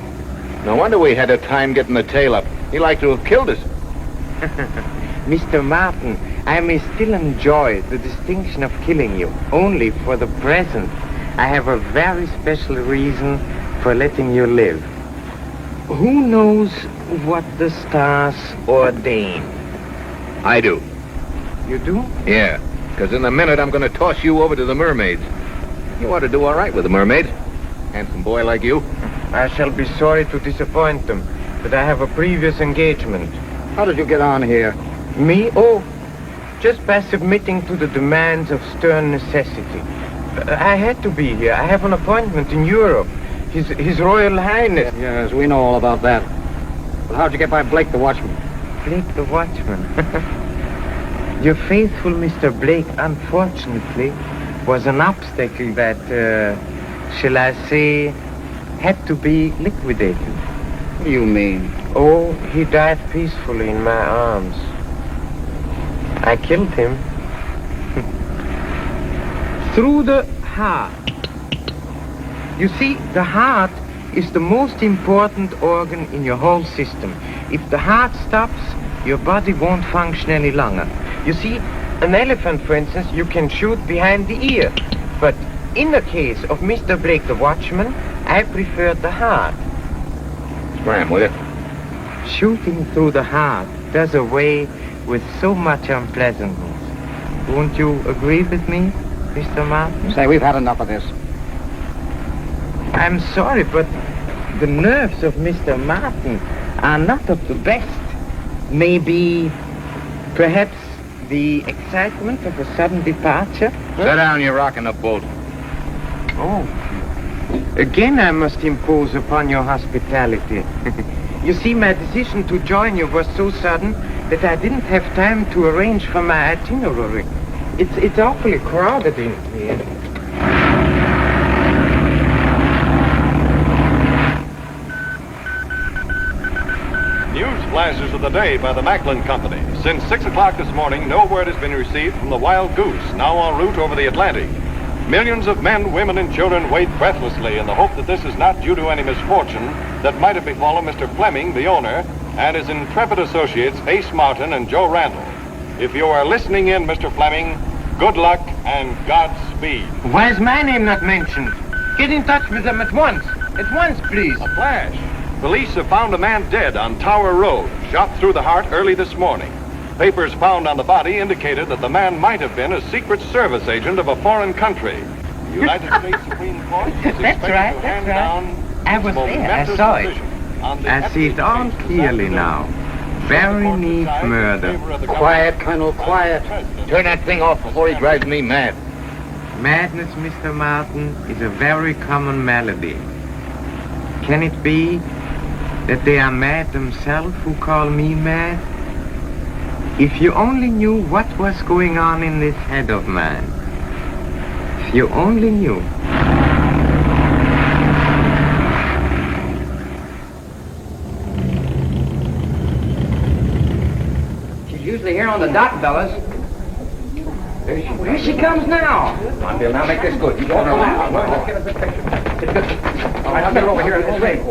No wonder we had a time getting the tail up. He liked to have killed us. Mr. Martin, I may still enjoy the distinction of killing you, only for the present. I have a very special reason for letting you live. Who knows what the stars ordain? I do. You do? Yeah, because in a minute I'm going to toss you over to the mermaids. You ought to do all right with the mermaids. Handsome boy like you. I shall be sorry to disappoint them, but I have a previous engagement. How did you get on here? Me? Oh, just by submitting to the demands of stern necessity. I had to be here. I have an appointment in Europe. His Royal Highness. Yes, we know all about that. But how'd you get by Blake the watchman? Blake the watchman? Your faithful Mr. Blake, unfortunately, was an obstacle that, shall I say, had to be liquidated. What do you mean? Oh, he died peacefully in my arms. I killed him. Through the heart. You see, the heart is the most important organ in your whole system. If the heart stops, your body won't function any longer. You see, an elephant, for instance, you can shoot behind the ear. But in the case of Mr. Blake the watchman, I preferred the heart. Scram, will you? Shooting through the heart does away with so much unpleasantness. Won't you agree with me, Mr. Martin? Say, we've had enough of this. I'm sorry, but the nerves of Mr. Martin are not of the best. Maybe, perhaps, the excitement of a sudden departure? Sit down, you're rocking the boat. Oh. Again, I must impose upon your hospitality. You see, my decision to join you was so sudden that I didn't have time to arrange for my itinerary. It's awfully crowded in here. News flashes of the day by the Macklin Company. Since 6 o'clock this morning, no word has been received from the Wild Goose, now en route over the Atlantic. Millions of men, women, and children wait breathlessly in the hope that this is not due to any misfortune that might have befallen Mr. Fleming, the owner, and his intrepid associates, Ace Martin and Joe Randall. If you are listening in, Mr. Fleming, good luck and Godspeed. Why is my name not mentioned? Get in touch with them at once. At once, please. A flash. Police have found a man dead on Tower Road, shot through the heart early this morning. Papers found on the body indicated that the man might have been a Secret Service agent of a foreign country. The United States Supreme Court is expected to hand down I was there. I saw it. I see it all clearly now. Very neat murder. Quiet, Colonel, quiet. Turn that thing off before he drives me mad. Madness, Mr. Martin, is a very common malady. Can it be that they are mad themselves who call me mad? If you only knew what was going on in this head of mine. If you only knew. She's usually here on the dot, fellas. Here she comes now. Come on, Bill, now make this good. You go around. Let's get us a picture. All right, I'll get her over here in this way.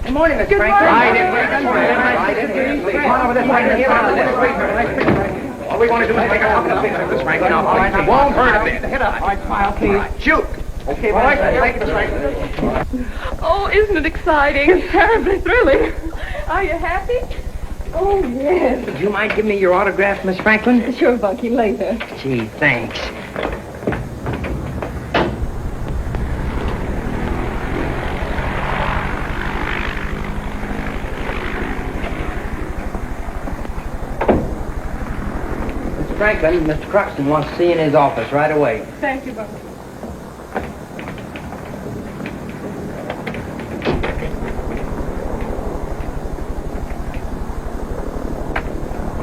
Good morning, Miss Franklin. Come on over this way. All we want to do is take a look at the picture, Miss Franklin. All right, it won't hurt a bit. Hit up. All right, smile, please. Shoot. Okay, all right, thank you, Miss Franklin. Oh, isn't it exciting? It's terribly thrilling. Are you happy? Oh, yes. Would you mind giving me your autograph, Miss Franklin? Sure, Bunky, later. Gee, thanks. Mr. Franklin, Mr. Croxton wants to see you in his office right away. Thank you, Bunky.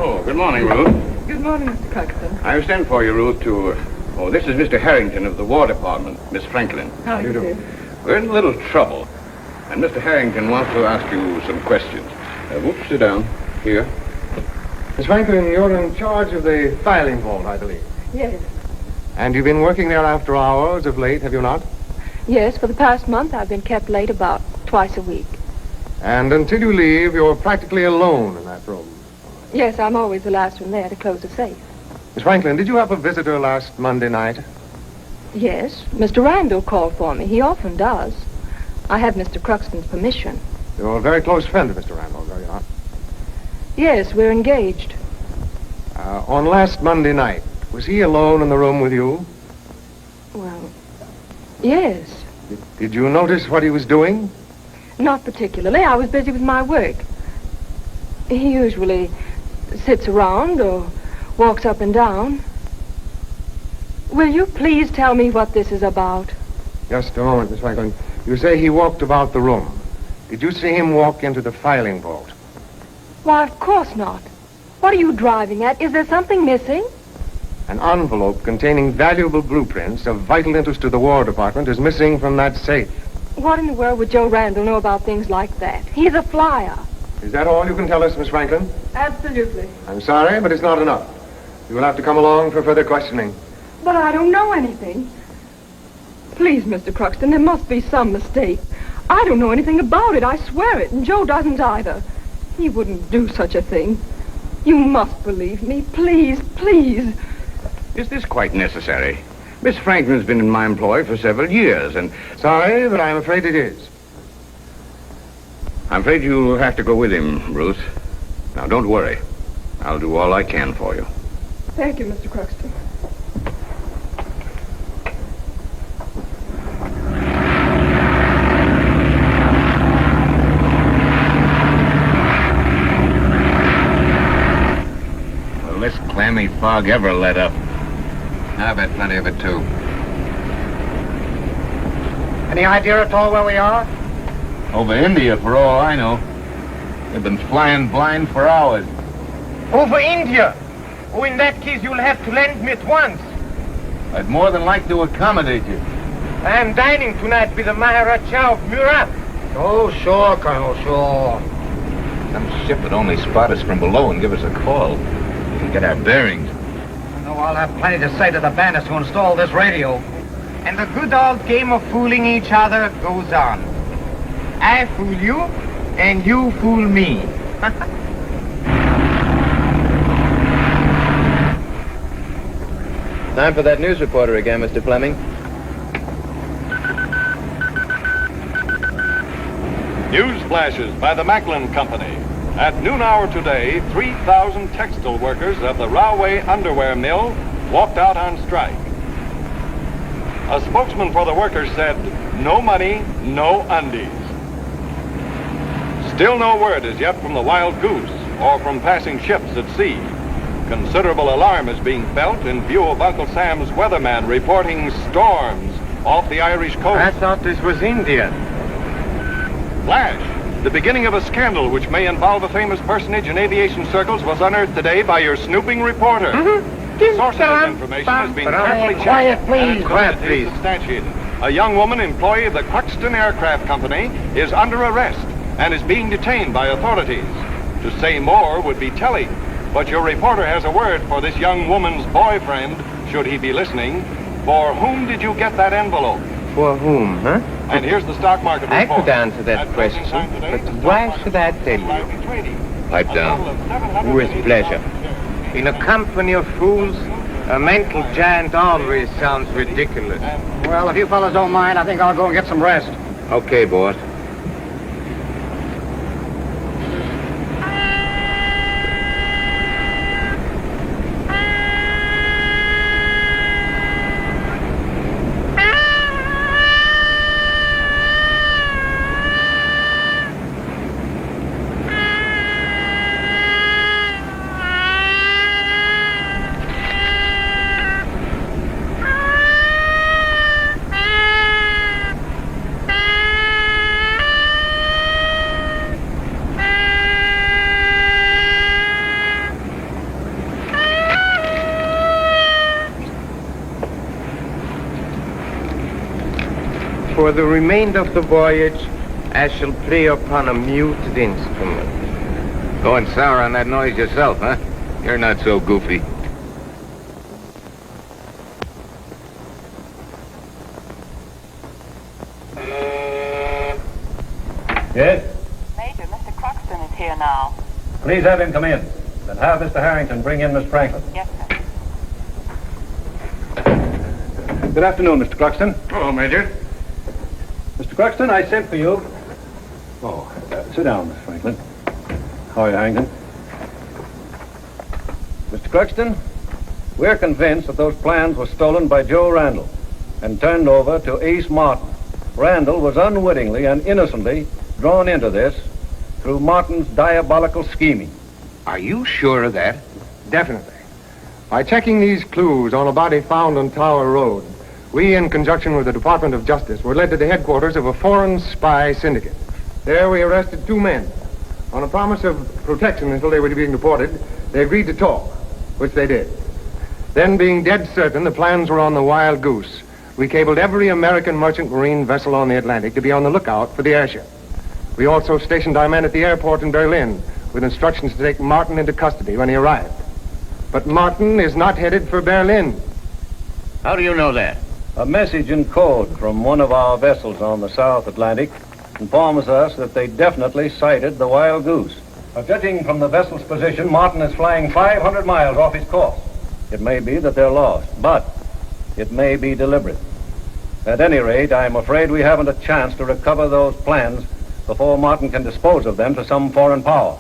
Oh, good morning, Ruth. Good morning, Mr. Croxton. I was sent for you, Ruth, to... Oh, this is Mr. Harrington of the War Department, Miss Franklin. How do you do? We're in a little trouble, and Mr. Harrington wants to ask you some questions. Whoops, sit down. Here. Miss Franklin, you're in charge of the filing vault, I believe. Yes. And you've been working there after hours of late, have you not? Yes, for the past month I've been kept late about twice a week. And until you leave, you're practically alone in that room. Yes, I'm always the last one there to close the safe. Miss Franklin, did you have a visitor last Monday night? Yes, Mr. Randall called for me. He often does. I have Mr. Cruxton's permission. You're a very close friend of Mr. Randall, are you not? Yes, we're engaged. On last Monday night, was he alone in the room with you? Well, yes. Did you notice what he was doing? Not particularly. I was busy with my work. He usually sits around or walks up and down. Will you please tell me what this is about? Just a moment, Miss Franklin. You say he walked about the room. Did you see him walk into the filing vault? Why, of course not. What are you driving at? Is there something missing? An envelope containing valuable blueprints of vital interest to the War Department is missing from that safe. What in the world would Joe Randall know about things like that? He's a flyer. Is that all you can tell us, Miss Franklin? Absolutely. I'm sorry, but it's not enough. You will have to come along for further questioning. But I don't know anything. Please, Mr. Cruxton, there must be some mistake. I don't know anything about it, I swear it, and Joe doesn't either. He wouldn't do such a thing. You must believe me, please, please. Is this quite necessary? Miss Franklin's been in my employ for several years, and... Sorry, but I'm afraid it is. I'm afraid you'll have to go with him, Ruth. Now, don't worry. I'll do all I can for you. Thank you, Mr. Cruxton. Will this clammy fog ever let up? I've had plenty of it, too. Any idea at all where we are? Over India, for all I know. They've been flying blind for hours. Over India. Oh, in that case, you'll have to land me at once. I'd more than like to accommodate you. I am dining tonight with the Maharaja of Murat. Oh, sure, Colonel, sure. Some ship would only spot us from below and give us a call. We can get our bearings. No, I'll have plenty to say to the bandits who installed this radio. And the good old game of fooling each other goes on. I fool you, and you fool me. Time for that news reporter again, Mr. Fleming. News flashes by the Macklin Company. At noon hour today, 3,000 textile workers of the Railway Underwear Mill walked out on strike. A spokesman for the workers said, no money, no undies. Still no word as yet from the Wild Goose or from passing ships at sea. Considerable alarm is being felt in view of Uncle Sam's weatherman reporting storms off the Irish coast. I thought this was India. Flash, the beginning of a scandal which may involve a famous personage in aviation circles was unearthed today by your snooping reporter. The source of this information has been carefully checked. Quiet, please. Quiet, please. Substantiated. A young woman employee of the Cruxton Aircraft Company is under arrest and is being detained by authorities. To say more would be telling, but your reporter has a word for this young woman's boyfriend, should he be listening. For whom did you get that envelope? For whom, huh? And here's the stock market report. I could answer that question, but why should I tell you? Pipe down. With pleasure. In a company of fools, a mental giant always sounds ridiculous. Well, if you fellas don't mind, I think I'll go and get some rest. Okay, boss. For the remainder of the voyage, I shall play upon a muted instrument. Going sour on that noise yourself, huh? You're not so goofy. Yes? Major, Mr. Cruxton is here now. Please have him come in. Then have Mr. Harrington bring in Miss Franklin. Yes, sir. Good afternoon, Mr. Croxton. Hello, Major. Mr. Croxton, I sent for you. Oh, sit down, Miss Franklin. How are you, Harrington? Mr. Croxton, we're convinced that those plans were stolen by Joe Randall and turned over to Ace Martin. Randall was unwittingly and innocently drawn into this through Martin's diabolical scheming. Are you sure of that? Definitely. By checking these clues on a body found on Tower Road, we, in conjunction with the Department of Justice, were led to the headquarters of a foreign spy syndicate. There we arrested 2 men. On a promise of protection until they were being deported, they agreed to talk, which they did. Then, being dead certain the plans were on the Wild Goose, we cabled every American merchant marine vessel on the Atlantic to be on the lookout for the airship. We also stationed our men at the airport in Berlin with instructions to take Martin into custody when he arrived. But Martin is not headed for Berlin. How do you know that? A message in code from one of our vessels on the South Atlantic informs us that they definitely sighted the Wild Goose. Judging from the vessel's position, Martin is flying 500 miles off his course. It may be that they're lost, but it may be deliberate. At any rate, I'm afraid we haven't a chance to recover those plans before Martin can dispose of them to some foreign power.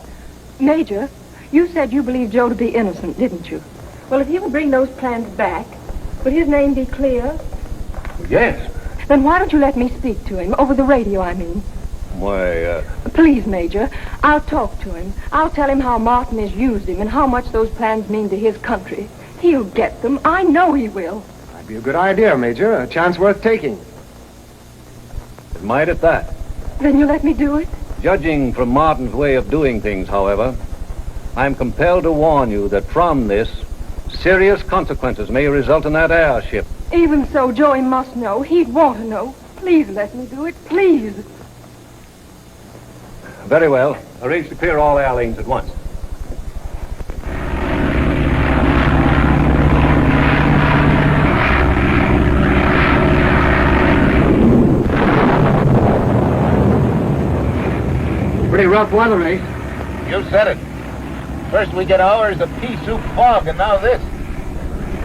Major, you said you believed Joe to be innocent, didn't you? Well, if he will bring those plans back, would his name be clear? Yes. Then why don't you let me speak to him? Over the radio, I mean. Why, Please, Major. I'll talk to him. I'll tell him how Martin has used him and how much those plans mean to his country. He'll get them. I know he will. That'd be a good idea, Major. A chance worth taking. It might at that. Then you let me do it? Judging from Martin's way of doing things, however, I'm compelled to warn you that from this, serious consequences may result in that airship. Even so, Joey must know. He'd want to know. Please let me do it. Please. Very well. Arrange to clear all air lanes at once. Pretty rough weather, eh? You said it. First we get hours of pea soup fog, and now this.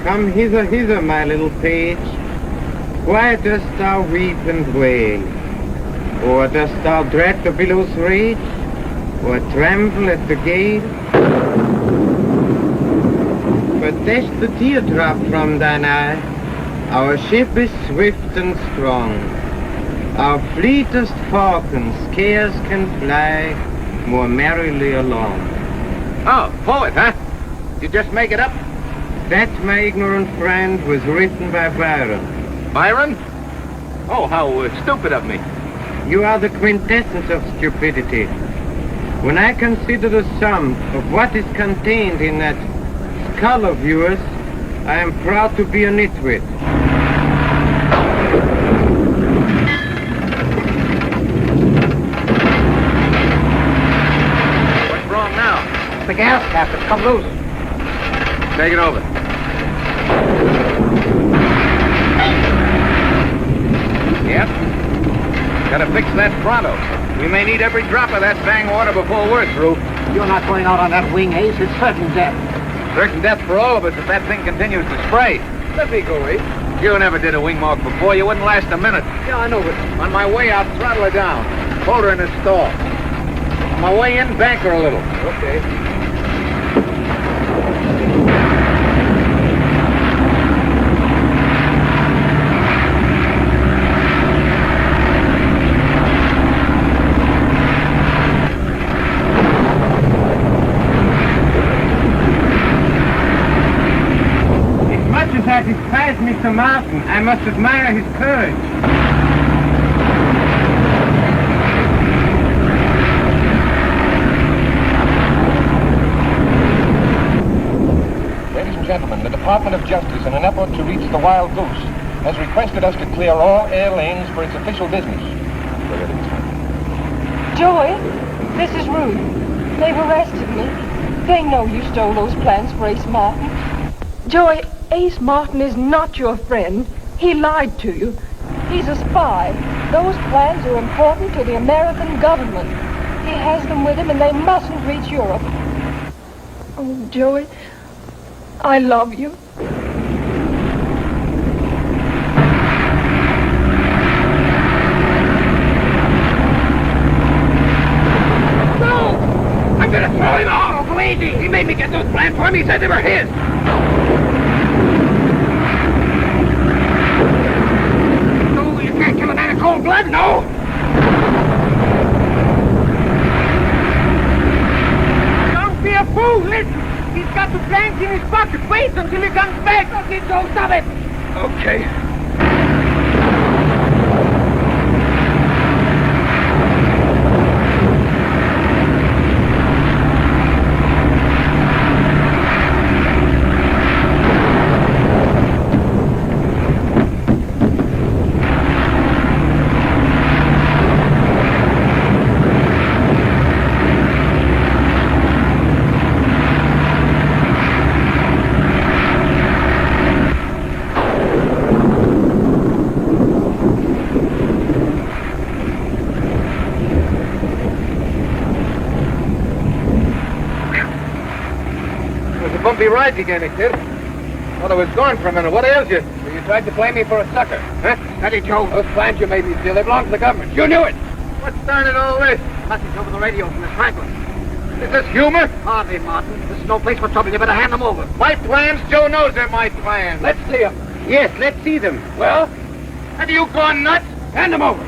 Come hither, hither, my little page. Why dost thou weep and wail? Or dost thou dread the billow's rage? Or tremble at the gale? But dash the teardrop from thine eye. Our ship is swift and strong. Our fleetest falcon scarce can fly more merrily along. Oh, poet, huh? You just make it up? That, my ignorant friend, was written by Byron. Byron? Oh, how stupid of me. You are the quintessence of stupidity. When I consider the sum of what is contained in that skull of yours, I am proud to be a nitwit. What's wrong now? The gas cap has come loose. Take it over. Yep. Gotta fix that pronto. We may need every drop of that bang water before we're through. You're not going out on that wing, Ace. It's certain death. Certain death for all of us if that thing continues to spray. Let me go, Ace. You never did a wing walk before. You wouldn't last a minute. Yeah, I know, but On my way out, throttle her down. Hold her in the stall. On my way in, bank her a little. okay. I despise Mr. Martin. I must admire his courage. Ladies and gentlemen, the Department of Justice, in an effort to reach the Wild Goose, has requested us to clear all air lanes for its official business. Joey, this is Ruth. They've arrested me. They know you stole those plans for Ace Martin. Joey, Ace Martin is not your friend. He lied to you. He's a spy. Those plans are important to the American government. He has them with him and they mustn't reach Europe. Oh, Joey, I love you. No! I'm gonna throw him off! Oh, easy! He made me get those plans for him. He said they were his. No, you can't kill a man in cold blood, no! Don't be a fool! Listen! He's got the plans in his pocket. Wait until he comes back. Okay, Joe, stop it! Okay. Bumpy rides again, kid. Well, I was gone for a minute. What ails you? So you tried to play me for a sucker, huh? Steady, Joe. Those plans you made me steal, they belong to the government. You knew it. What started all this? Message over the radio from Miss Franklin. Is this humor? Hardly, Martin. This is no place for trouble. You better hand them over. My plans? Joe knows they're my plans. Let's see them. Yes, let's see them. Well, have you gone nuts? Hand them over.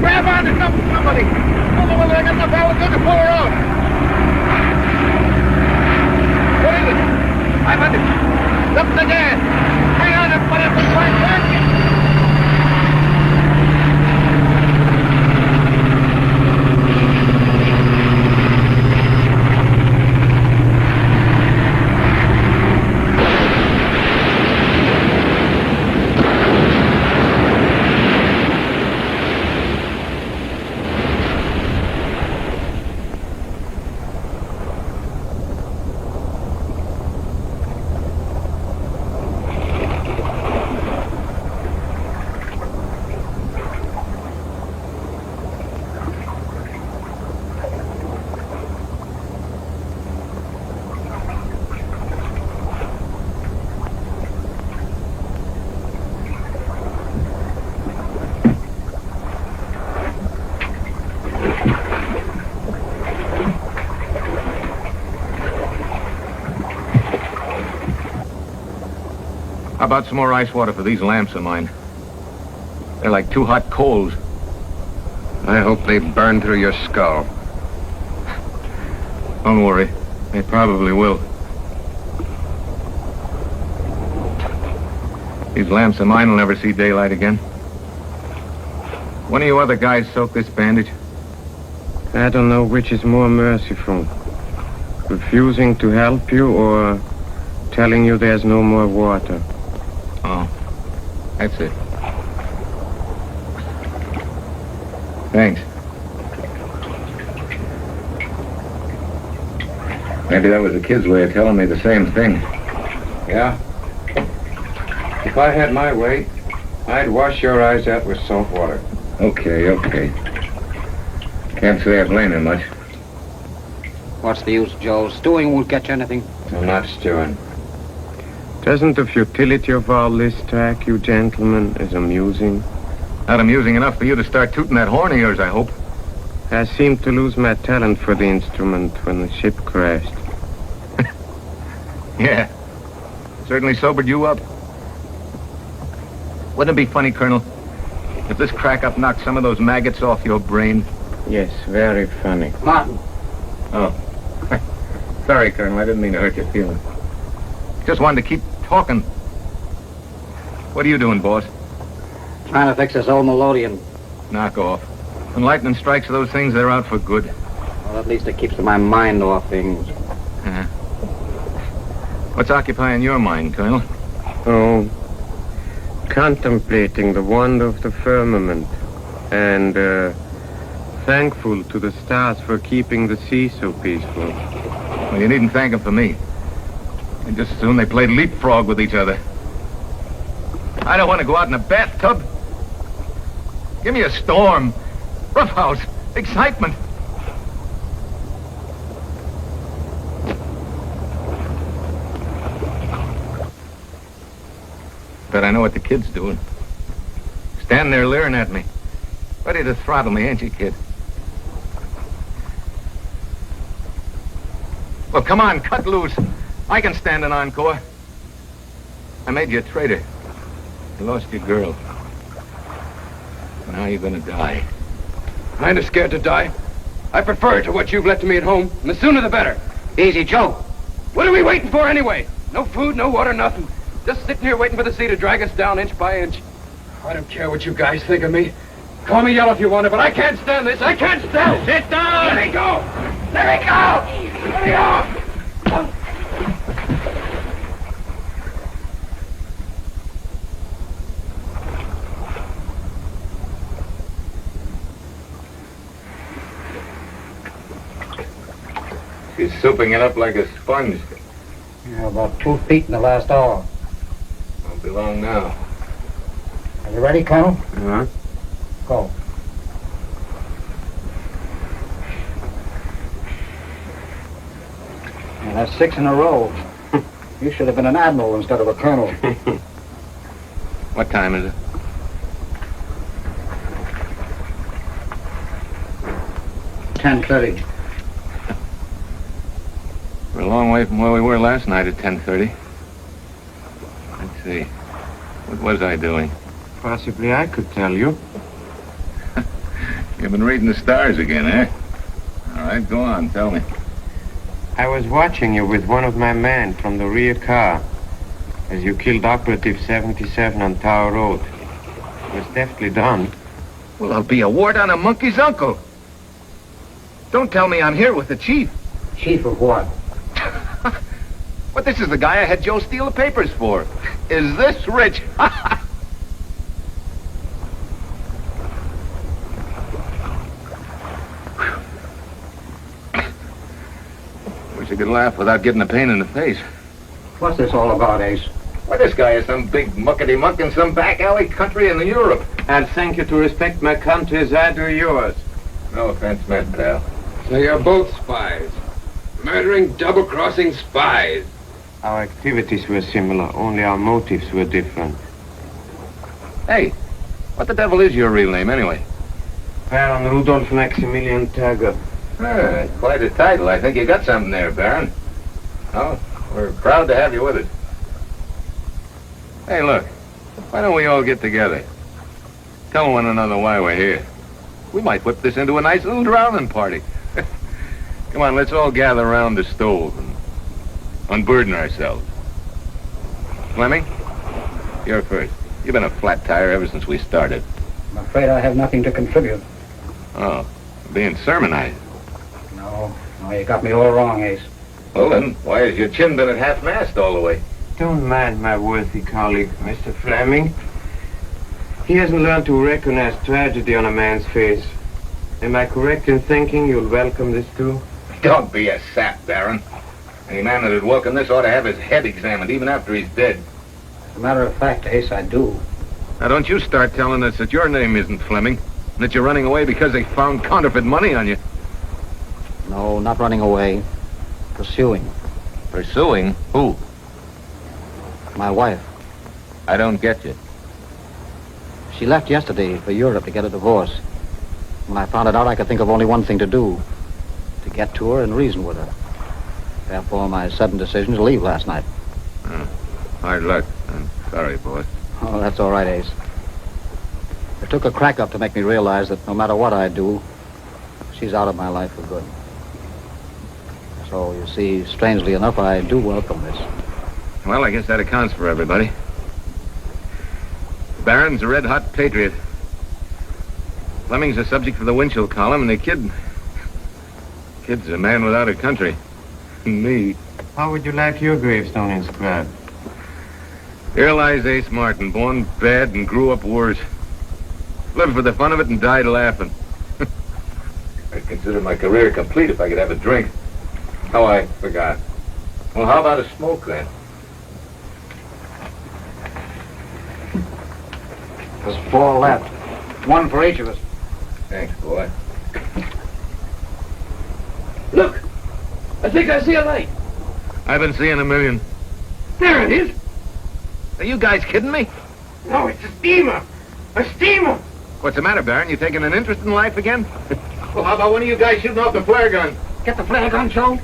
Grab on to somebody! Move, I got enough power to pull her out! What is it? 500. Up the gas! Hang on and put up the flank! How about some more ice water for these lamps of mine? They're like two hot coals. I hope they burn through your skull. Don't worry. They probably will. These lamps of mine will never see daylight again. One of you other guys soak this bandage? I don't know which is more merciful. Refusing to help you or telling you there's no more water. Oh, that's it. Thanks. Maybe that was the kid's way of telling me the same thing. Yeah? If I had my way, I'd wash your eyes out with salt water. Okay. Can't say I blame him much. What's the use, Joe? Stewing won't get you anything. I'm not stewing. Doesn't the futility of all this strike you gentlemen as amusing? Not amusing enough for you to start tooting that horn of yours, I hope. I seemed to lose my talent for the instrument when the ship crashed. Yeah. Certainly sobered you up. Wouldn't it be funny, Colonel, if this crack-up knocked some of those maggots off your brain? Yes, very funny. Martin. Oh. Sorry, Colonel. I didn't mean to hurt your feelings. Just wanted to keep talking. What are you doing, boss? Trying to fix this old melodeon. Knock off. When lightning strikes those things, they're out for good. Well, at least it keeps my mind off things. What's occupying your mind, Colonel? Oh, contemplating the wonder of the firmament and thankful to the stars for keeping the sea so peaceful. Well, you needn't thank them for me. And just as soon they played leapfrog with each other. I don't want to go out in a bathtub. Give me a storm. Roughhouse. Excitement. But I know what the kid's doing. Standing there leering at me. Ready to throttle me, ain't you, kid? Well, come on, cut loose. I can stand an encore. I made you a traitor. You lost your girl. Now you're gonna die. Kinda scared to die. I prefer it to what you've left to me at home, and the sooner the better. Easy, Joe. What are we waiting for anyway? No food, no water, nothing. Just sitting here waiting for the sea to drag us down inch by inch. I don't care what you guys think of me. Call me yellow if you want to, but I can't stand this. I can't stand it. Sit down! Let me go! Let me go! Let me go! She's souping it up like a sponge. Yeah, about 2 feet in the last hour. Won't be long now. Are you ready, Colonel? Uh-huh. Go. Yeah, that's 6 in a row. You should have been an admiral instead of a colonel. What time is it? $10:30. We're a long way from where we were last night at 10:30. Let's see. What was I doing? Possibly I could tell you. You've been reading the stars again, eh? All right, go on, tell me. I was watching you with one of my men from the rear car as you killed Operative 77 on Tower Road. It was deftly done. Well, I'll be a wart on a monkey's uncle. Don't tell me I'm here with the chief. Chief of what? But this is the guy I had Joe steal the papers for. Is this rich? Wish I could laugh without getting a pain in the face. What's this all about, Ace? Why, this guy is some big muckety-muck in some back alley country in Europe. I'll thank you to respect my country as I do yours. No offense meant, pal. So you're both spies. Murdering, double-crossing spies. Our activities were similar, only our motives were different. Hey, what the devil is your real name, anyway? Baron Rudolf Maximilian Tagger. Quite a title. I think you got something there, Baron. Oh, we're proud to have you with us. Hey, look, why don't we all get together? Tell one another why we're here. We might whip this into a nice little drowning party. Come on, let's all gather around the stove and unburden ourselves. Fleming, you're first. You've been a flat tire ever since we started. I'm afraid I have nothing to contribute. Oh, being sermonized. No, you got me all wrong, Ace. Well, then, why has your chin been at half-mast all the way? Don't mind my worthy colleague, Mr. Fleming. He hasn't learned to recognize tragedy on a man's face. Am I correct in thinking you'll welcome this too? Don't be a sap, Baron. Any man that'd welcome this ought to have his head examined, even after he's dead. As a matter of fact, Ace, I do. Now, don't you start telling us that your name isn't Fleming, and that you're running away because they found counterfeit money on you. No, not running away. Pursuing. Pursuing? Who? My wife. I don't get you. She left yesterday for Europe to get a divorce. When I found it out, I could think of only one thing to do. To get to her and reason with her. Therefore, my sudden decision to leave last night. Hard luck. I'm sorry, boss. Oh, that's all right, Ace. It took a crack up to make me realize that no matter what I do, she's out of my life for good. So, you see, strangely enough, I do welcome this. Well, I guess that accounts for everybody. Baron's a red-hot patriot. Fleming's a subject for the Winchell column, and the kid's a man without a country. Me. How would you like your gravestone inscribed? Here lies Ace Martin, born bad and grew up worse. Lived for the fun of it and died laughing. I'd consider my career complete if I could have a drink. Oh, I forgot. Well, how about a smoke, then? There's 4 left. 1 for each of us. Thanks, boy. Look! I think I see a light. I've been seeing a million. There it is. Are you guys kidding me? No, it's a steamer. A steamer. What's the matter, Baron? You taking an interest in life again? Well, how about one of you guys shooting off the flare gun? Get the flare gun, Joe.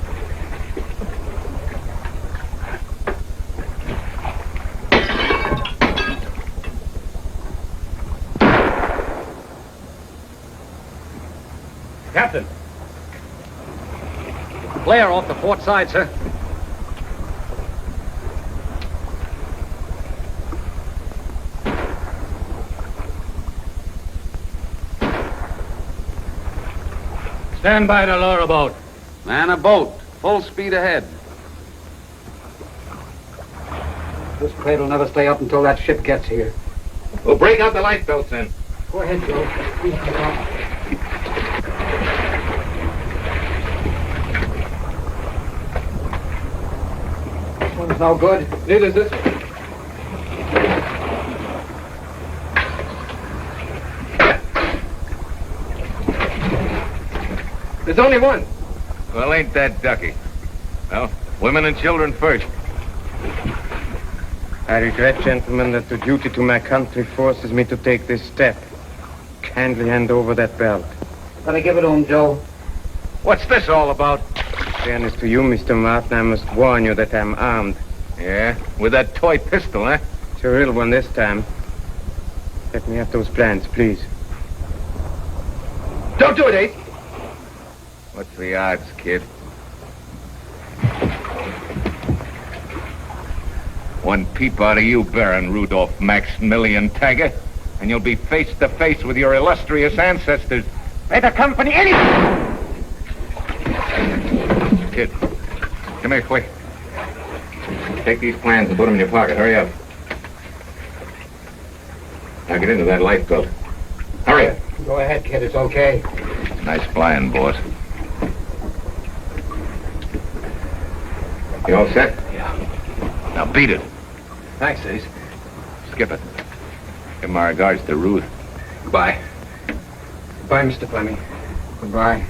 Captain. Flare off the port side, sir. Stand by to lower a boat. Man a boat. Full speed ahead. This crate will never stay up until that ship gets here. We'll break out the lifebelts then. Go ahead, Joe. This one's no good. Neither is this one. There's only one. Well, ain't that ducky? Well, women and children first. I regret, gentlemen, that the duty to my country forces me to take this step. Kindly hand over that belt. Better give it to him, Joe. What's this all about? Fairness to you, Mr. Martin, I must warn you that I'm armed. Yeah? With that toy pistol, eh? It's a real one this time. Let me have those plans, please. Don't do it, Ace! What's the odds, kid? One peep out of you, Baron Rudolph Maximilian Tiger, and you'll be face to face with your illustrious ancestors. May the company anything! Kid, come here quick. Take these plans and put them in your pocket. Hurry up. Now get into that lifeboat. Hurry up. Go ahead, kid. It's okay. Nice flying, boss. You all set? Yeah. Now beat it. Thanks, Ace. Skip it. Give my regards to Ruth. Goodbye. Goodbye, Mr. Fleming. Goodbye.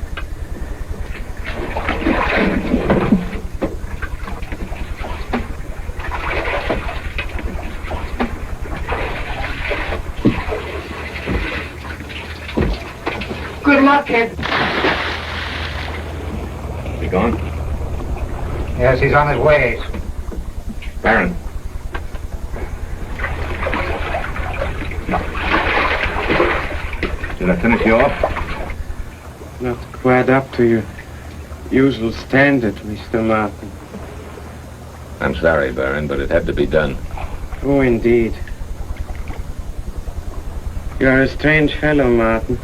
Good luck, kid. He gone? Yes, he's on his way, Ace. Baron. Did I finish you off? Not quite up to your usual standard, Mr. Martin. I'm sorry, Baron, but it had to be done. Oh, indeed. You're a strange fellow, Martin.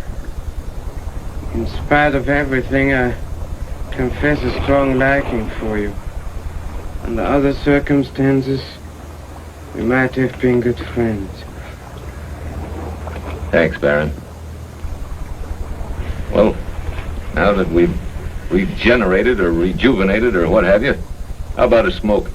In spite of everything, I confess a strong liking for you. Under other circumstances, we might have been good friends. Thanks, Baron. Well, now that we've regenerated or rejuvenated or what have you, how about a smoke?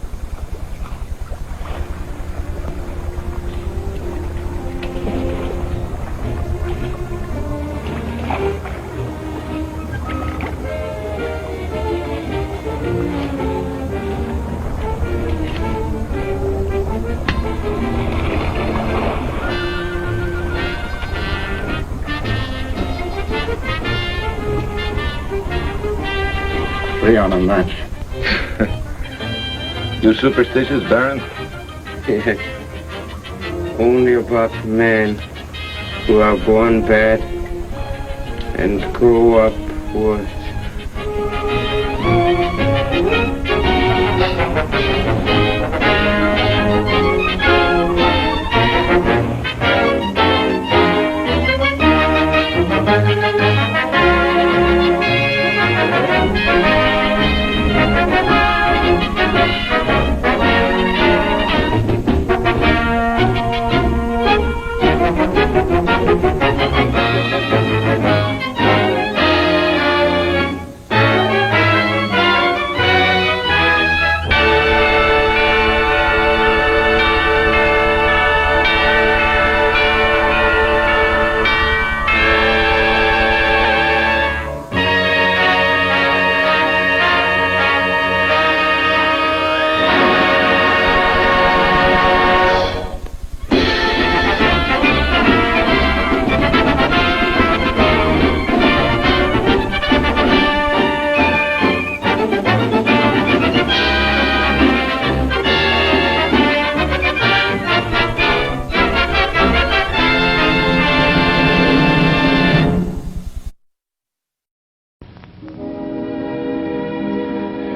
Three on a match. You superstitious, Baron? Yes. Only about men who are born bad and grow up worse.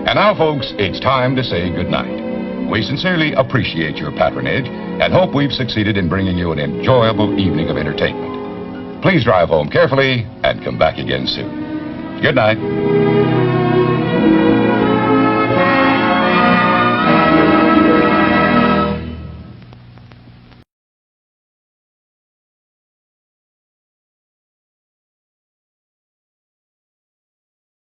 And now, folks, it's time to say goodnight. We sincerely appreciate your patronage and hope we've succeeded in bringing you an enjoyable evening of entertainment. Please drive home carefully and come back again soon. Good night.